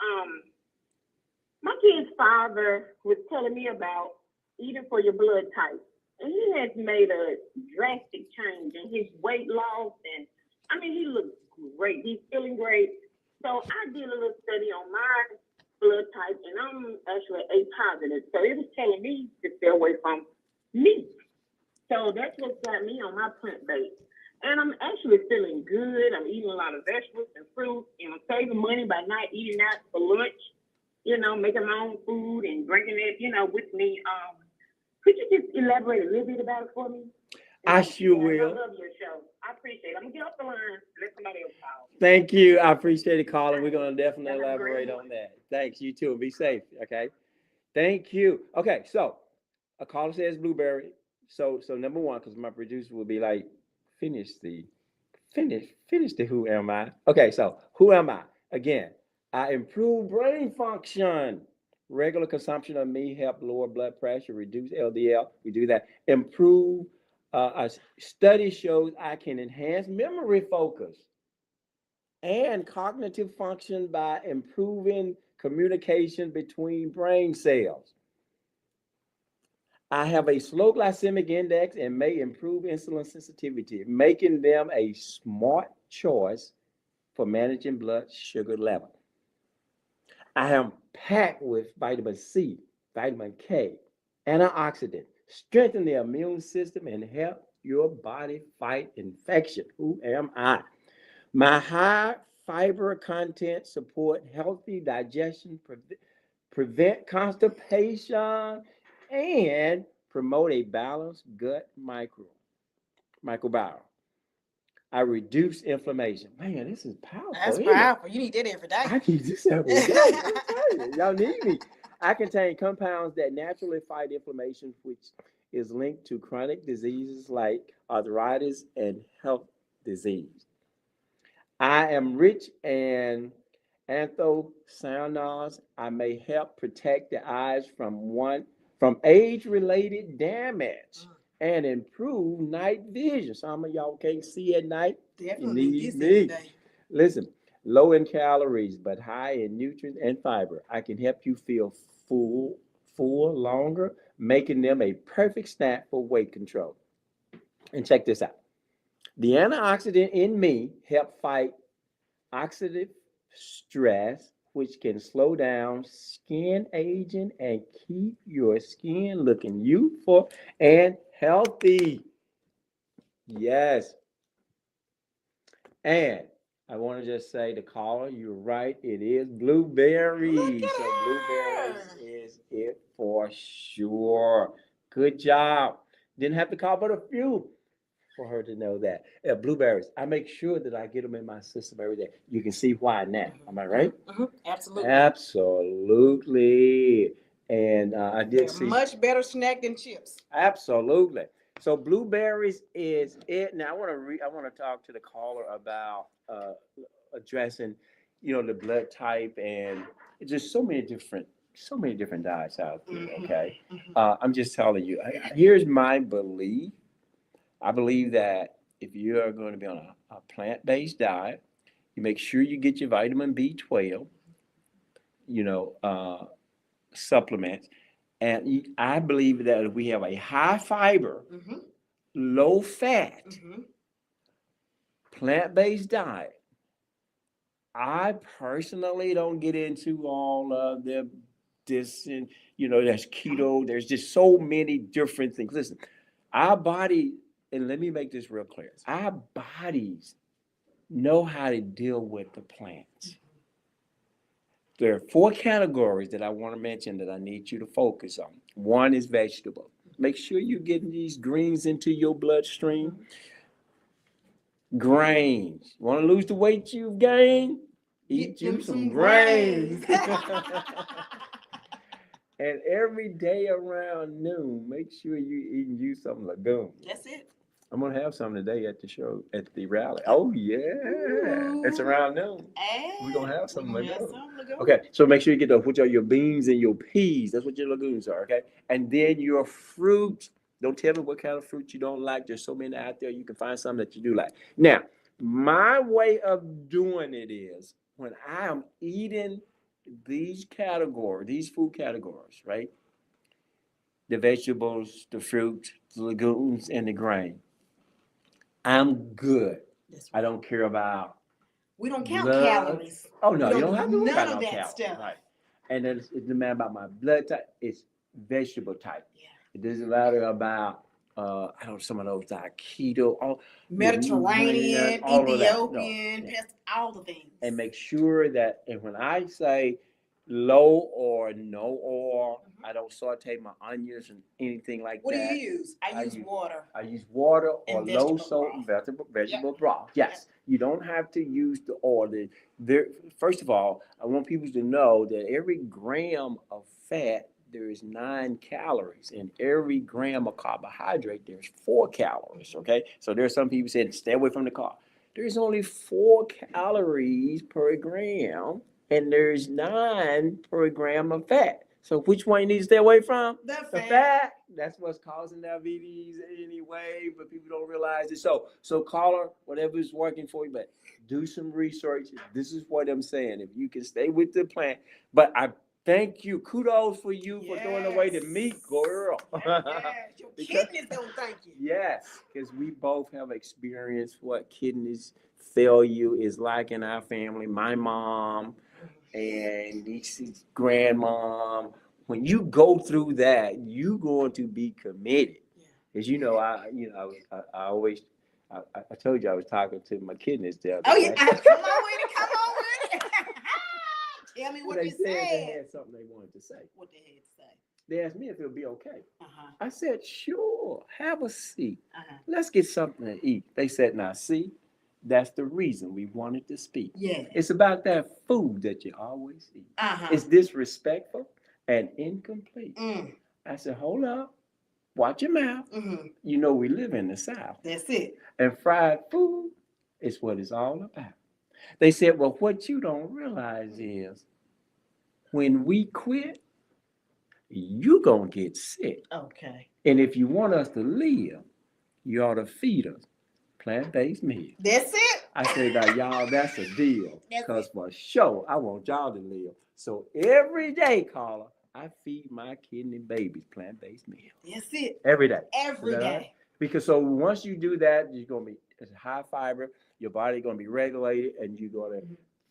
Speaker 4: My kid's father was telling me about eating for your blood type. And he has made a drastic change in his weight loss. And I mean, he looks great. He's feeling great. So I did a little study on my blood type, and I'm actually A positive. So it was telling me to stay away from meat. So that's what got me on my plant-based. And I'm actually feeling good. I'm eating a lot of vegetables and fruit, and I'm saving money by not eating out for lunch, making my own food and bringing it, with me. Could you just elaborate a little bit about it for me?
Speaker 3: I sure will.
Speaker 4: I love your show. I appreciate it. I'm going to get off the line. Let somebody else call.
Speaker 3: Thank you. I appreciate it, calling. We're going to definitely elaborate on that. Thanks. You too. Be safe. Okay. Thank you. Okay. So a caller says blueberry. So number one, because my producer will be like, finish the who am I? Okay. So who am I? Again, I improve brain function. Regular consumption of me help lower blood pressure, reduce LDL. We do that. Improve. A study shows I can enhance memory focus and cognitive function by improving communication between brain cells. I have a slow glycemic index and may improve insulin sensitivity, making them a smart choice for managing blood sugar level. I am packed with vitamin C, vitamin K, antioxidant, strengthen the immune system, and help your body fight infection. Who am I? My high fiber content support healthy digestion, prevent constipation, and promote a balanced gut microbiome. I reduce inflammation. Man, this is powerful.
Speaker 2: That's powerful. You need that every day.
Speaker 3: I need this every day. I'm telling you, y'all need me. I contain compounds that naturally fight inflammation, which is linked to chronic diseases like arthritis and health disease. I am rich in anthocyanins. I may help protect the eyes from age-related damage and improve night vision. Some of y'all can't see at night.
Speaker 2: Definitely
Speaker 3: You
Speaker 2: need
Speaker 3: need
Speaker 2: this every
Speaker 3: me.
Speaker 2: day.
Speaker 3: Listen, low in calories but high in nutrients and fiber. I can help you feel full longer, making them a perfect snack for weight control. And check this out. The antioxidant in me help fight oxidative stress, which can slow down skin aging and keep your skin looking youthful and healthy. Yes. And I want to just say to caller, you're right. It is blueberries.
Speaker 2: Look at
Speaker 3: So blueberries
Speaker 2: her.
Speaker 3: is it for sure. Good job. Didn't have to call but a few for her to know that. Blueberries. I make sure that I get them in my system every day. You can see why now. Am I right?
Speaker 2: Absolutely.
Speaker 3: Absolutely. And I did
Speaker 2: They're
Speaker 3: see
Speaker 2: much better snack than chips.
Speaker 3: absolutely. So blueberries is it. Now I want to talk to the caller about addressing, the blood type and just so many different diets out there. Okay, I'm just telling you. Here's my belief. I believe that if you are going to be on a plant-based diet, you make sure you get your vitamin B12, supplements. And I believe that if we have a high fiber, low fat, plant-based diet, I personally don't get into all of this and there's keto. There's just so many different things. Listen, our body, and let me make this real clear. Our bodies know how to deal with the plants. There are 4 categories that I want to mention that I need you to focus on. One is vegetable. Make sure you're getting these greens into your bloodstream. Grains. Want to lose the weight you've gained? Eat you some grains. And every day around noon, make sure you're eating you some legumes.
Speaker 2: That's it.
Speaker 3: I'm gonna have some today at the show, at the rally. Oh yeah, it's around noon. We're gonna have some legumes. Okay, so make sure you get which are your beans and your peas. That's what your legumes are. Okay, and then your fruit. Don't tell me what kind of fruit you don't like. There's so many out there. You can find some that you do like. Now, my way of doing it is when I am eating these food categories, right? The vegetables, the fruit, the legumes, and the grain. I'm good. I don't care about.
Speaker 2: We don't count calories.
Speaker 3: Oh no, you don't have to worry about
Speaker 2: none of that
Speaker 3: calories.
Speaker 2: stuff.
Speaker 3: Right. And then it's the matter about my blood type. It's vegetable type.
Speaker 2: Yeah.
Speaker 3: It doesn't matter about I don't know, some of those like keto, all
Speaker 2: Mediterranean,
Speaker 3: all
Speaker 2: Ethiopian,
Speaker 3: no.
Speaker 2: all the things.
Speaker 3: And make sure that, and when I say low or no oil, I don't saute my onions and anything like
Speaker 2: what
Speaker 3: that.
Speaker 2: What do you use? I use water.
Speaker 3: I use water or low salt
Speaker 2: broth.
Speaker 3: vegetable broth. Yes, you don't have to use the oil. First of all, I want people to know that every gram of fat, there is 9 calories. And every gram of carbohydrate, there's 4 calories. Okay, so there's some people saying stay away from the carb. There's only 4 calories per gram, and there's 9 per gram of fat. So which one you need to stay away from? The fat. That's what's causing diabetes anyway, but people don't realize it. So caller, whatever is working for you, but do some research. This is what I'm saying. If you can stay with the plant, but I thank you. Kudos for you for throwing away the meat, girl.
Speaker 2: Yes. Your kidneys don't thank you.
Speaker 3: Yes, because we both have experienced what kidneys failure is like in our family. My mom and Niecy's grandmom. When you go through that, you're going to be committed. Because I always I told you I was talking to my kidneys the other day.
Speaker 2: Oh yeah, come on with it. Tell me what
Speaker 3: they
Speaker 2: you
Speaker 3: said they
Speaker 2: said.
Speaker 3: had something they wanted to say.
Speaker 2: What they had to say.
Speaker 3: They asked me if it'll be okay.
Speaker 2: Uh-huh.
Speaker 3: I said, sure, have a seat.
Speaker 2: Uh-huh.
Speaker 3: Let's get something to eat. They said, now see, that's the reason we wanted to speak.
Speaker 2: Yeah.
Speaker 3: It's about that food that you always eat.
Speaker 2: Uh-huh.
Speaker 3: It's disrespectful and incomplete.
Speaker 2: Mm.
Speaker 3: I said, hold up, watch your mouth.
Speaker 2: Mm-hmm.
Speaker 3: You know we live in the South.
Speaker 2: That's it.
Speaker 3: And fried food is what it's all about. They said, well, what you don't realize is when we quit, you gonna get sick.
Speaker 2: Okay.
Speaker 3: And if you want us to live, you ought to feed us plant-based meal.
Speaker 2: That's it.
Speaker 3: I say, now y'all, that's a deal.
Speaker 2: That's
Speaker 3: Because for sure, I want y'all to live. So every day, Carla, I feed my kidney babies plant-based meal.
Speaker 2: That's it.
Speaker 3: Every day.
Speaker 2: Every day.
Speaker 3: Right? Because so once you do that, you're gonna be it's high fiber, your body's gonna be regulated, and you're gonna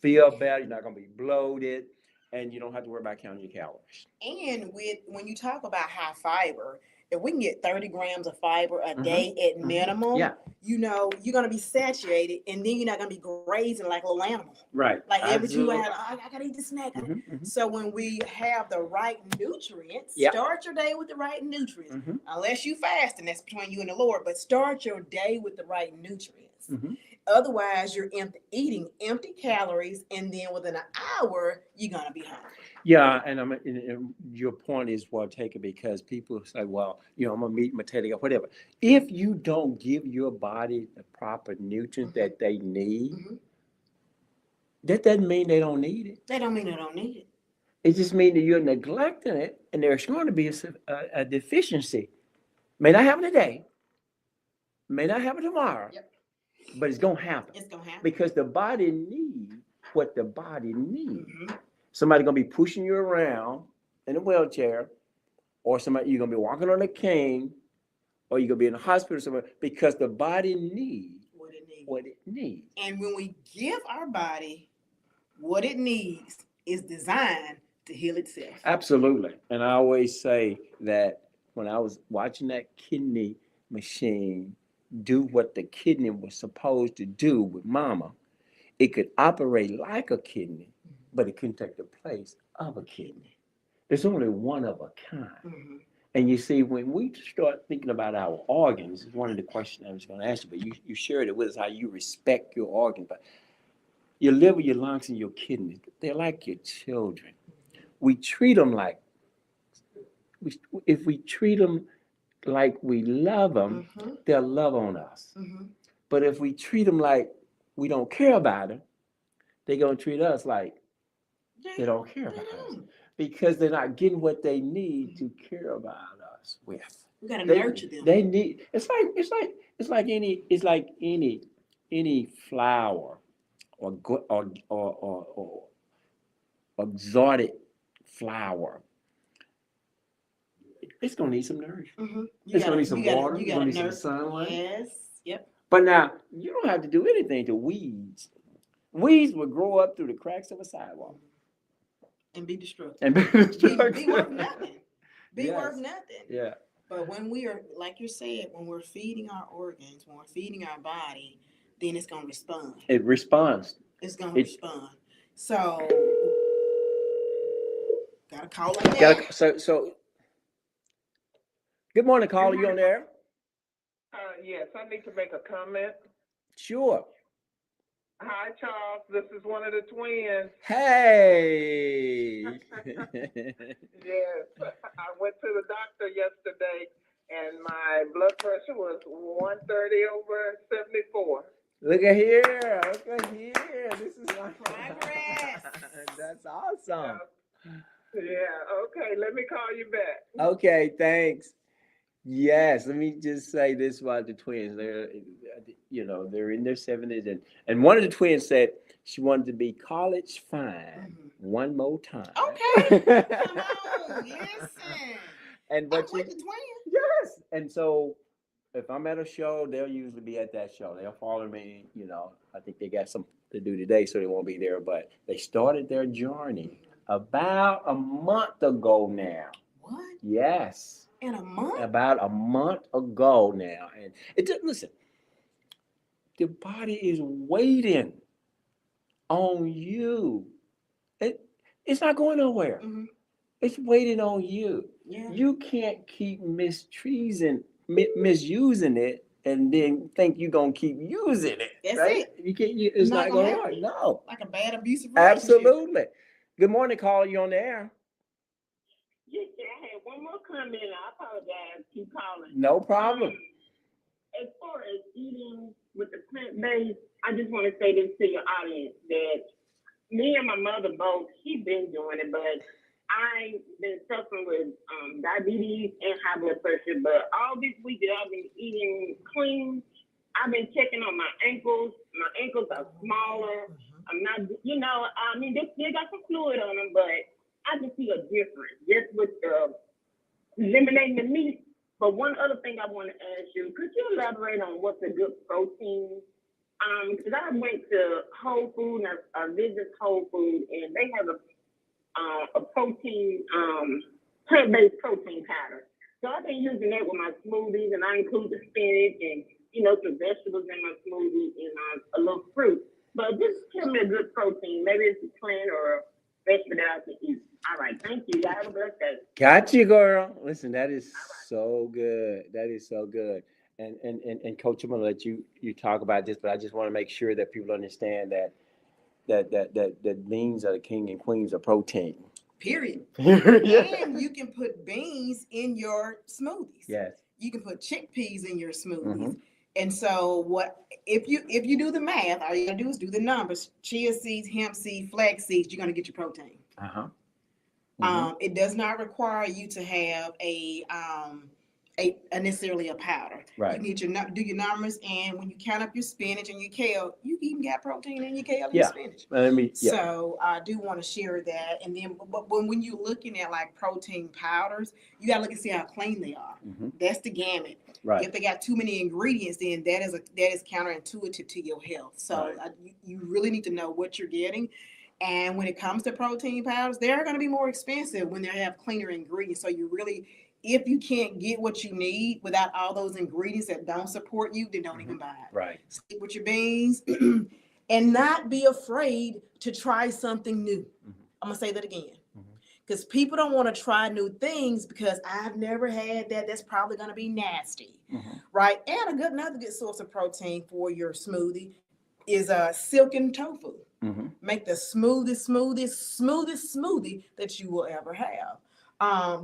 Speaker 3: feel better, you're not gonna be bloated, and you don't have to worry about counting your calories.
Speaker 2: And when you talk about high fiber, if we can get 30 grams of fiber a day at minimum,
Speaker 3: Yeah.
Speaker 2: you know, you're gonna be saturated, and then you're not gonna be grazing like a little animal.
Speaker 3: Right.
Speaker 2: Like every 2
Speaker 3: Absolutely.
Speaker 2: hours, I gotta eat this snack.
Speaker 3: Mhm.
Speaker 2: So when we have the right nutrients,
Speaker 3: Yep.
Speaker 2: start your day with the right nutrients.
Speaker 3: Mhm.
Speaker 2: Unless you fast, and that's between you and the Lord, but start your day with the right nutrients.
Speaker 3: Mhm.
Speaker 2: Otherwise, you're eating empty calories, and then within an hour, you're gonna be hungry.
Speaker 3: Yeah, and your point is well taken because people say, well, you know, I'm a meat potato, whatever. If you don't give your body the proper nutrients that they need, that doesn't mean they don't need it.
Speaker 2: They don't mean they don't need it.
Speaker 3: It just means that you're neglecting it, and there's going to be a deficiency. May not happen today, may not happen tomorrow, but it's going to happen.
Speaker 2: It's gonna happen
Speaker 3: because the body needs what the body needs. Somebody's going to be pushing you around in a wheelchair, or somebody you're going to be walking on a cane, or you're going to be in a hospital somewhere because the body needs what it needs.
Speaker 2: And when we give our body what it needs, it's designed to heal itself.
Speaker 3: Absolutely. And I always say that when I was watching that kidney machine do what the kidney was supposed to do with mama, it could operate like a kidney, but it couldn't take the place of a kidney. There's only one of a kind. And you see, when we start thinking about our organs, it's one of the questions I was going to ask you, but you shared it with us, how you respect your organs. But your liver, your lungs, and your kidneys, they're like your children. We treat them like, if we treat them like we love them, they'll love on us. But if we treat them like we don't care about them, they're going to treat us like they don't care about us. Because they're not getting what they need to care about us with.
Speaker 2: We gotta nurture them.
Speaker 3: They need. It's like any flower or exotic flower. It's gonna need some nourishment. It's gonna need some water. It's gonna need some sunlight.
Speaker 2: Yes. Yep.
Speaker 3: But now you don't have to do anything to weeds. Weeds will grow up through the cracks of a sidewalk.
Speaker 2: And be destructive.
Speaker 3: And be destructive.
Speaker 2: Be worth nothing. Be worth nothing.
Speaker 3: Yeah.
Speaker 2: But when we are, like you said, when we're feeding our organs, when we're feeding our body, then it's going to respond.
Speaker 3: It responds.
Speaker 2: It's going to respond. So, got a call on that.
Speaker 3: So, good morning, caller. You on there?
Speaker 5: Yes, I need to make a comment.
Speaker 3: Sure.
Speaker 5: Hi, Charles. This is one of the twins.
Speaker 3: Hey.
Speaker 5: Yes, I went to the doctor yesterday, and my blood pressure was 130/74.
Speaker 3: Look at here. Look at here. This is my
Speaker 2: progress.
Speaker 3: That's awesome.
Speaker 5: Yeah, okay. Let me call you back.
Speaker 3: Okay, thanks. Yes, let me just say this about the twins. They're in their 70s, and one of the twins said she wanted to be college fine one more time.
Speaker 2: Okay, come on, listen.
Speaker 3: And but
Speaker 2: I'm with the twins.
Speaker 3: Yes, and so if I'm at a show, they'll usually be at that show. They'll follow me. I think they got something to do today, so they won't be there. But they started their journey about a month ago now.
Speaker 2: What?
Speaker 3: Yes.
Speaker 2: In a month?
Speaker 3: About a month ago now. And listen, the body is waiting on you. It's not going nowhere.
Speaker 2: Mm-hmm.
Speaker 3: It's waiting on you.
Speaker 2: Yeah.
Speaker 3: You can't keep misusing it and then think you're gonna keep using it.
Speaker 2: That's
Speaker 3: right?
Speaker 2: it.
Speaker 3: You can't. It's not gonna work.
Speaker 2: happen.
Speaker 3: No.
Speaker 2: Like a bad abusive relationship.
Speaker 3: Absolutely. Good morning, caller. You on the air?
Speaker 4: Yes, sir. I had one more comment. I apologize. Keep calling.
Speaker 3: No problem.
Speaker 4: As far as eating with the plant-based, I just want to say this to your audience that me and my mother both, she's been doing it, but I've been suffering with diabetes and high blood pressure. But all this week that I've been eating clean, I've been checking on my ankles. My ankles are smaller. I'm not, they still got some fluid on them, but I can see a difference just with eliminating the meat. But one other thing I want to ask you, could you elaborate on what's a good protein? Because I went to Whole Food and I visited Whole Food, and they have a protein, plant-based protein powder. So I've been using that with my smoothies, and I include the spinach and, some vegetables in my smoothie and a little fruit. But just tell me a good protein. Maybe it's a plant or a vegetable that I can eat. All right, thank you. Y'all have a blessed day.
Speaker 3: Got you, girl. Listen, that is so good. That is so good. And Coach, I'm gonna let you talk about this, but I just want to make sure that people understand that beans are the king and queens of protein.
Speaker 2: Period.
Speaker 3: Yeah.
Speaker 2: And you can put beans in your smoothies.
Speaker 3: Yes.
Speaker 2: You can put chickpeas in your smoothies.
Speaker 3: Mm-hmm.
Speaker 2: And so if you do the math, all you gotta do is do the numbers. Chia seeds, hemp seeds, flax seeds, you're gonna get your protein.
Speaker 3: Uh-huh. Mm-hmm.
Speaker 2: It does not require you to have a necessarily a powder.
Speaker 3: Right.
Speaker 2: You can do your numbers, and when you count up your spinach and your kale, you even got protein in your kale and your spinach. So I do want to share that. And then, but when you're looking at like protein powders, you gotta look and see how clean they are.
Speaker 3: Mm-hmm.
Speaker 2: That's the gamut.
Speaker 3: Right.
Speaker 2: If they got too many ingredients, then that is counterintuitive to your health. So
Speaker 3: Right.
Speaker 2: You really need to know what you're getting. And when it comes to protein powders, they're going to be more expensive when they have cleaner ingredients. So you really, if you can't get what you need without all those ingredients that don't support you, then don't even buy it.
Speaker 3: Right.
Speaker 2: Stick with your beans and not be afraid to try something new. Mm-hmm. I'm going to say that again. Because people don't want to try new things because I've never had that. That's probably going to be nasty. Mm-hmm. Right? And another good source of protein for your smoothie is silken tofu. Mm-hmm. Make the smoothest smoothie that you will ever have.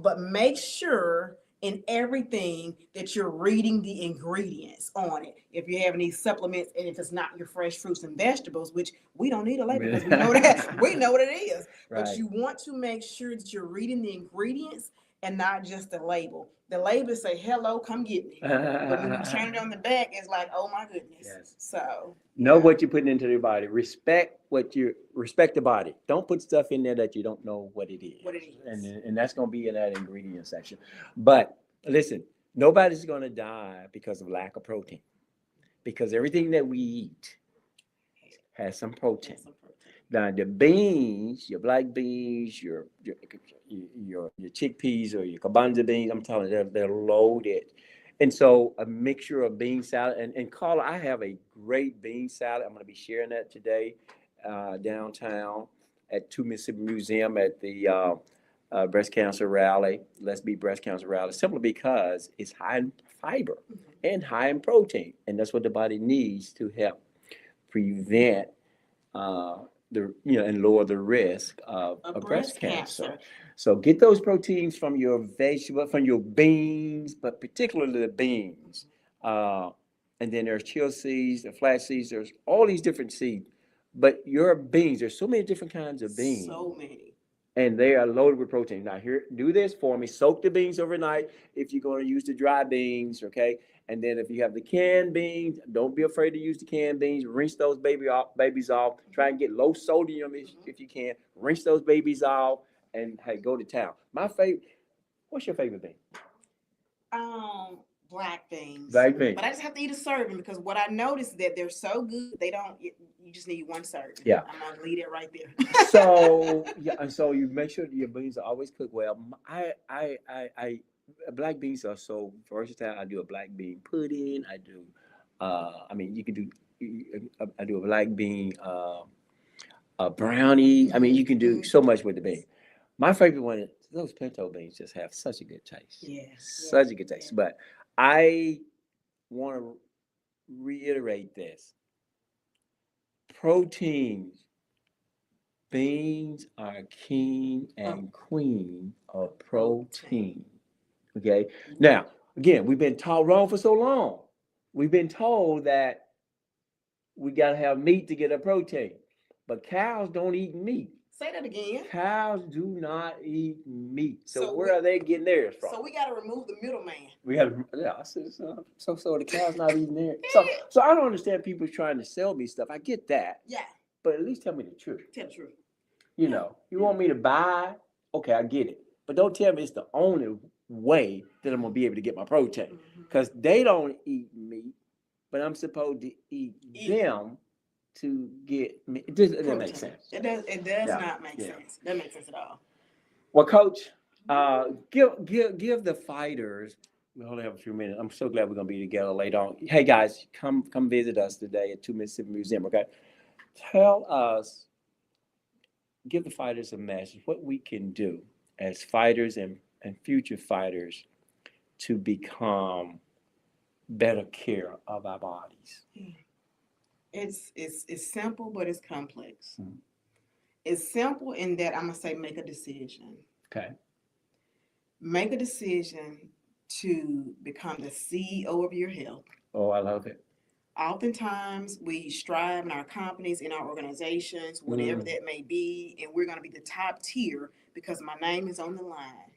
Speaker 2: But make sure in everything that you're reading the ingredients on it. If you have any supplements, and if it's not your fresh fruits and vegetables, which we don't need a label because we know that we know what it is. Right. But you want to make sure that you're reading the ingredients and not just the label. The label say, "Hello, come get me." But when you turn it on the back, it's like, "Oh my goodness." Yes. So
Speaker 3: know what you're putting into your body. Respect the body. Don't put stuff in there that you don't know what it is. And that's going to be in that ingredient section. But listen, nobody's going to die because of lack of protein. Because everything that we eat has some protein. Now the beans, your black beans, your chickpeas or your garbanzo beans, I'm telling you, they're loaded. And so a mixture of bean salad and Carla, I have a great bean salad. I'm going to be sharing that today downtown at 2 Mississippi Museum at the breast cancer rally. Let's Be Breast Cancer Rally, simply because it's high in fiber and high in protein, and that's what the body needs to help prevent and lower the risk of breast cancer. So get those proteins from your vegetable, from your beans, but particularly the beans. And then there's chia seeds, the flax seeds, there's all these different seeds. But your beans, there's so many different kinds of beans.
Speaker 2: So many.
Speaker 3: And they are loaded with protein. Now here, do this for me. Soak the beans overnight if you're going to use the dry beans, okay? And then if you have the canned beans, don't be afraid to use the canned beans. Rinse those babies off. Try and get low sodium if you can. Rinse those babies off and hey, go to town. What's your favorite bean?
Speaker 2: Black beans.
Speaker 3: Black beans.
Speaker 2: But I just have to eat a serving because what I noticed is that they're so good, you just need one serving.
Speaker 3: Yeah.
Speaker 2: I'm going to leave it right there.
Speaker 3: And so you make sure that your beans are always cooked well. Black beans are so versatile. I do a black bean pudding. I do, I do a black bean a brownie. I mean, you can do so much with the bean. My favorite one is those pinto beans just have such a good taste. Such a good taste.
Speaker 2: Yeah.
Speaker 3: But I want to reiterate this. Proteins. Beans are king and queen of protein. Okay. Now, again, we've been taught wrong for so long. We've been told that we got to have meat to get a protein, but cows don't eat meat.
Speaker 2: Say that again.
Speaker 3: Cows do not eat meat. So where
Speaker 2: we,
Speaker 3: are they getting theirs from?
Speaker 2: So we got to remove the middleman.
Speaker 3: We got to, yeah. I said, so the cows not eating theirs. So I don't understand people trying to sell me stuff. I get that.
Speaker 2: Yeah.
Speaker 3: But at least tell me the truth.
Speaker 2: Tell the truth.
Speaker 3: You know, you want me to buy? Okay, I get it. But don't tell me it's the only way that I'm gonna be able to get my protein, because they don't eat meat, but I'm supposed to eat them to get meat. It doesn't make sense.
Speaker 2: It does not make sense. That makes sense at all.
Speaker 3: Well, Coach, give the fighters. We only have a few minutes. I'm so glad we're gonna be together later on. Hey guys, come visit us today at 2 Mississippi Museum. Okay, tell us. Give the fighters a message, what we can do as fighters and future fighters to become better care of our bodies.
Speaker 2: It's simple, but it's complex. It's simple in that I'm gonna say make a decision.
Speaker 3: Okay.
Speaker 2: Make a decision to become the CEO of your health.
Speaker 3: Oh, I love it.
Speaker 2: Oftentimes we strive in our companies, in our organizations, whatever that may be, and we're going to be the top tier because my name is on the line.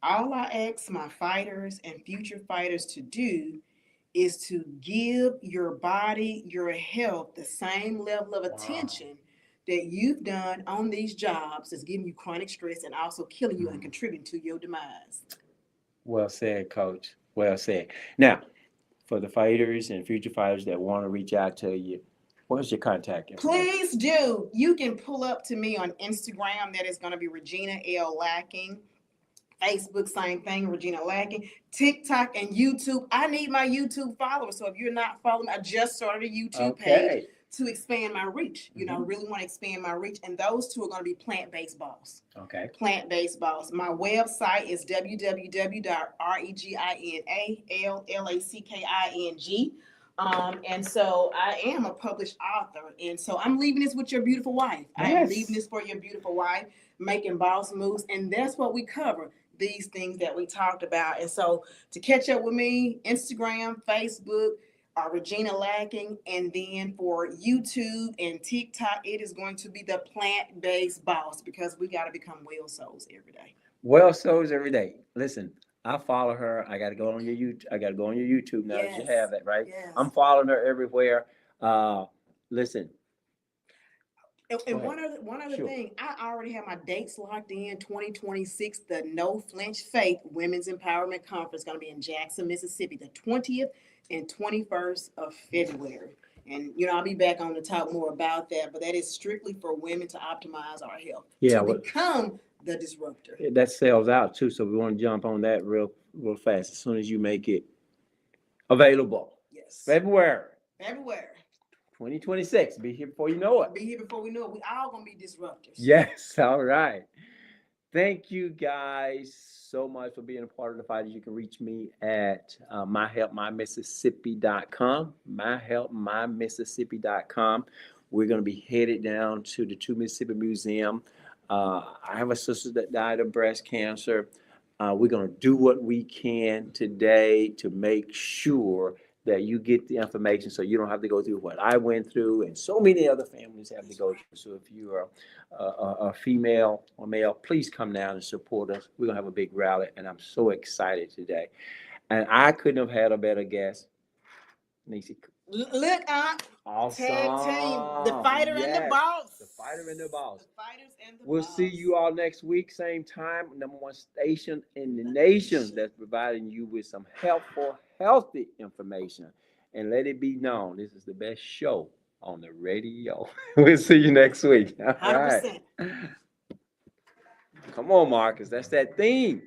Speaker 2: All I ask my fighters and future fighters to do is to give your body, your health, the same level of attention that you've done on these jobs that's giving you chronic stress and also killing you and contributing to your demise. Well
Speaker 3: said, Coach. Well said. Now, for the fighters and future fighters that want to reach out to you, what's your contact information?
Speaker 2: Please do. You can pull up to me on Instagram. That is going to be Regina L. Lacking. Facebook, same thing, Regina Lacking. TikTok and YouTube. I need my YouTube followers. So if you're not following, I just started a YouTube page to expand my reach. You know, really want to expand my reach. And those two are going to be Plant-Based Bawse.
Speaker 3: Okay.
Speaker 2: Plant-Based Bawse. My website is www.reginalaking. And so I am a published author. And so I'm leaving this with your beautiful wife. Yes. I am leaving this for your beautiful wife, making boss moves. And that's what we cover, these things that we talked about. And so to catch up with me, Instagram, Facebook, Regina Lacking, and then for YouTube and TikTok, it is going to be the Plant-Based Bawse, because we got to become well souls every day.
Speaker 3: Well souls every day. Listen, I follow her. I got to go on your YouTube. I got to go on your YouTube now that you have that, right? Yes. I'm following her everywhere. Listen.
Speaker 2: And one other thing, I already have my dates locked in. 2026, the No Flinch Faith Women's Empowerment Conference is going to be in Jackson, Mississippi, the 20th and 21st of February. And, you know, I'll be back on to talk more about that, but that is strictly for women to optimize our health, to become the disruptor.
Speaker 3: That sells out too, so we want to jump on that real fast as soon as you make it available.
Speaker 2: Yes.
Speaker 3: February.
Speaker 2: 2026.
Speaker 3: Be here before you know it.
Speaker 2: Be here before we know it. We all gonna be disruptors.
Speaker 3: Yes. All right. Thank you guys so much for being a part of the Fighters. You can reach me at myhelpmymississippi.com. myhelpmymississippi.com. We're going to be headed down to the 2 Mississippi Museum. I have a sister that died of breast cancer. We're going to do what we can today to make sure that you get the information so you don't have to go through what I went through and so many other families have to go through. So if you are a female or male, please come down and support us. We're going to have a big rally, and I'm so excited today. And I couldn't have had a better guest. Nisi.
Speaker 2: Look,
Speaker 3: awesome.
Speaker 2: Tag team, the fighter and the boss.
Speaker 3: The fighter and the boss.
Speaker 2: The fighters and the
Speaker 3: we'll
Speaker 2: boss.
Speaker 3: See you all next week, same time. #1 station in the nation that's providing you with some helpful, healthy information. And let it be known, this is the best show on the radio. We'll see you next week. All
Speaker 2: 100%.
Speaker 3: Right. Come on, Marcus. That's that theme.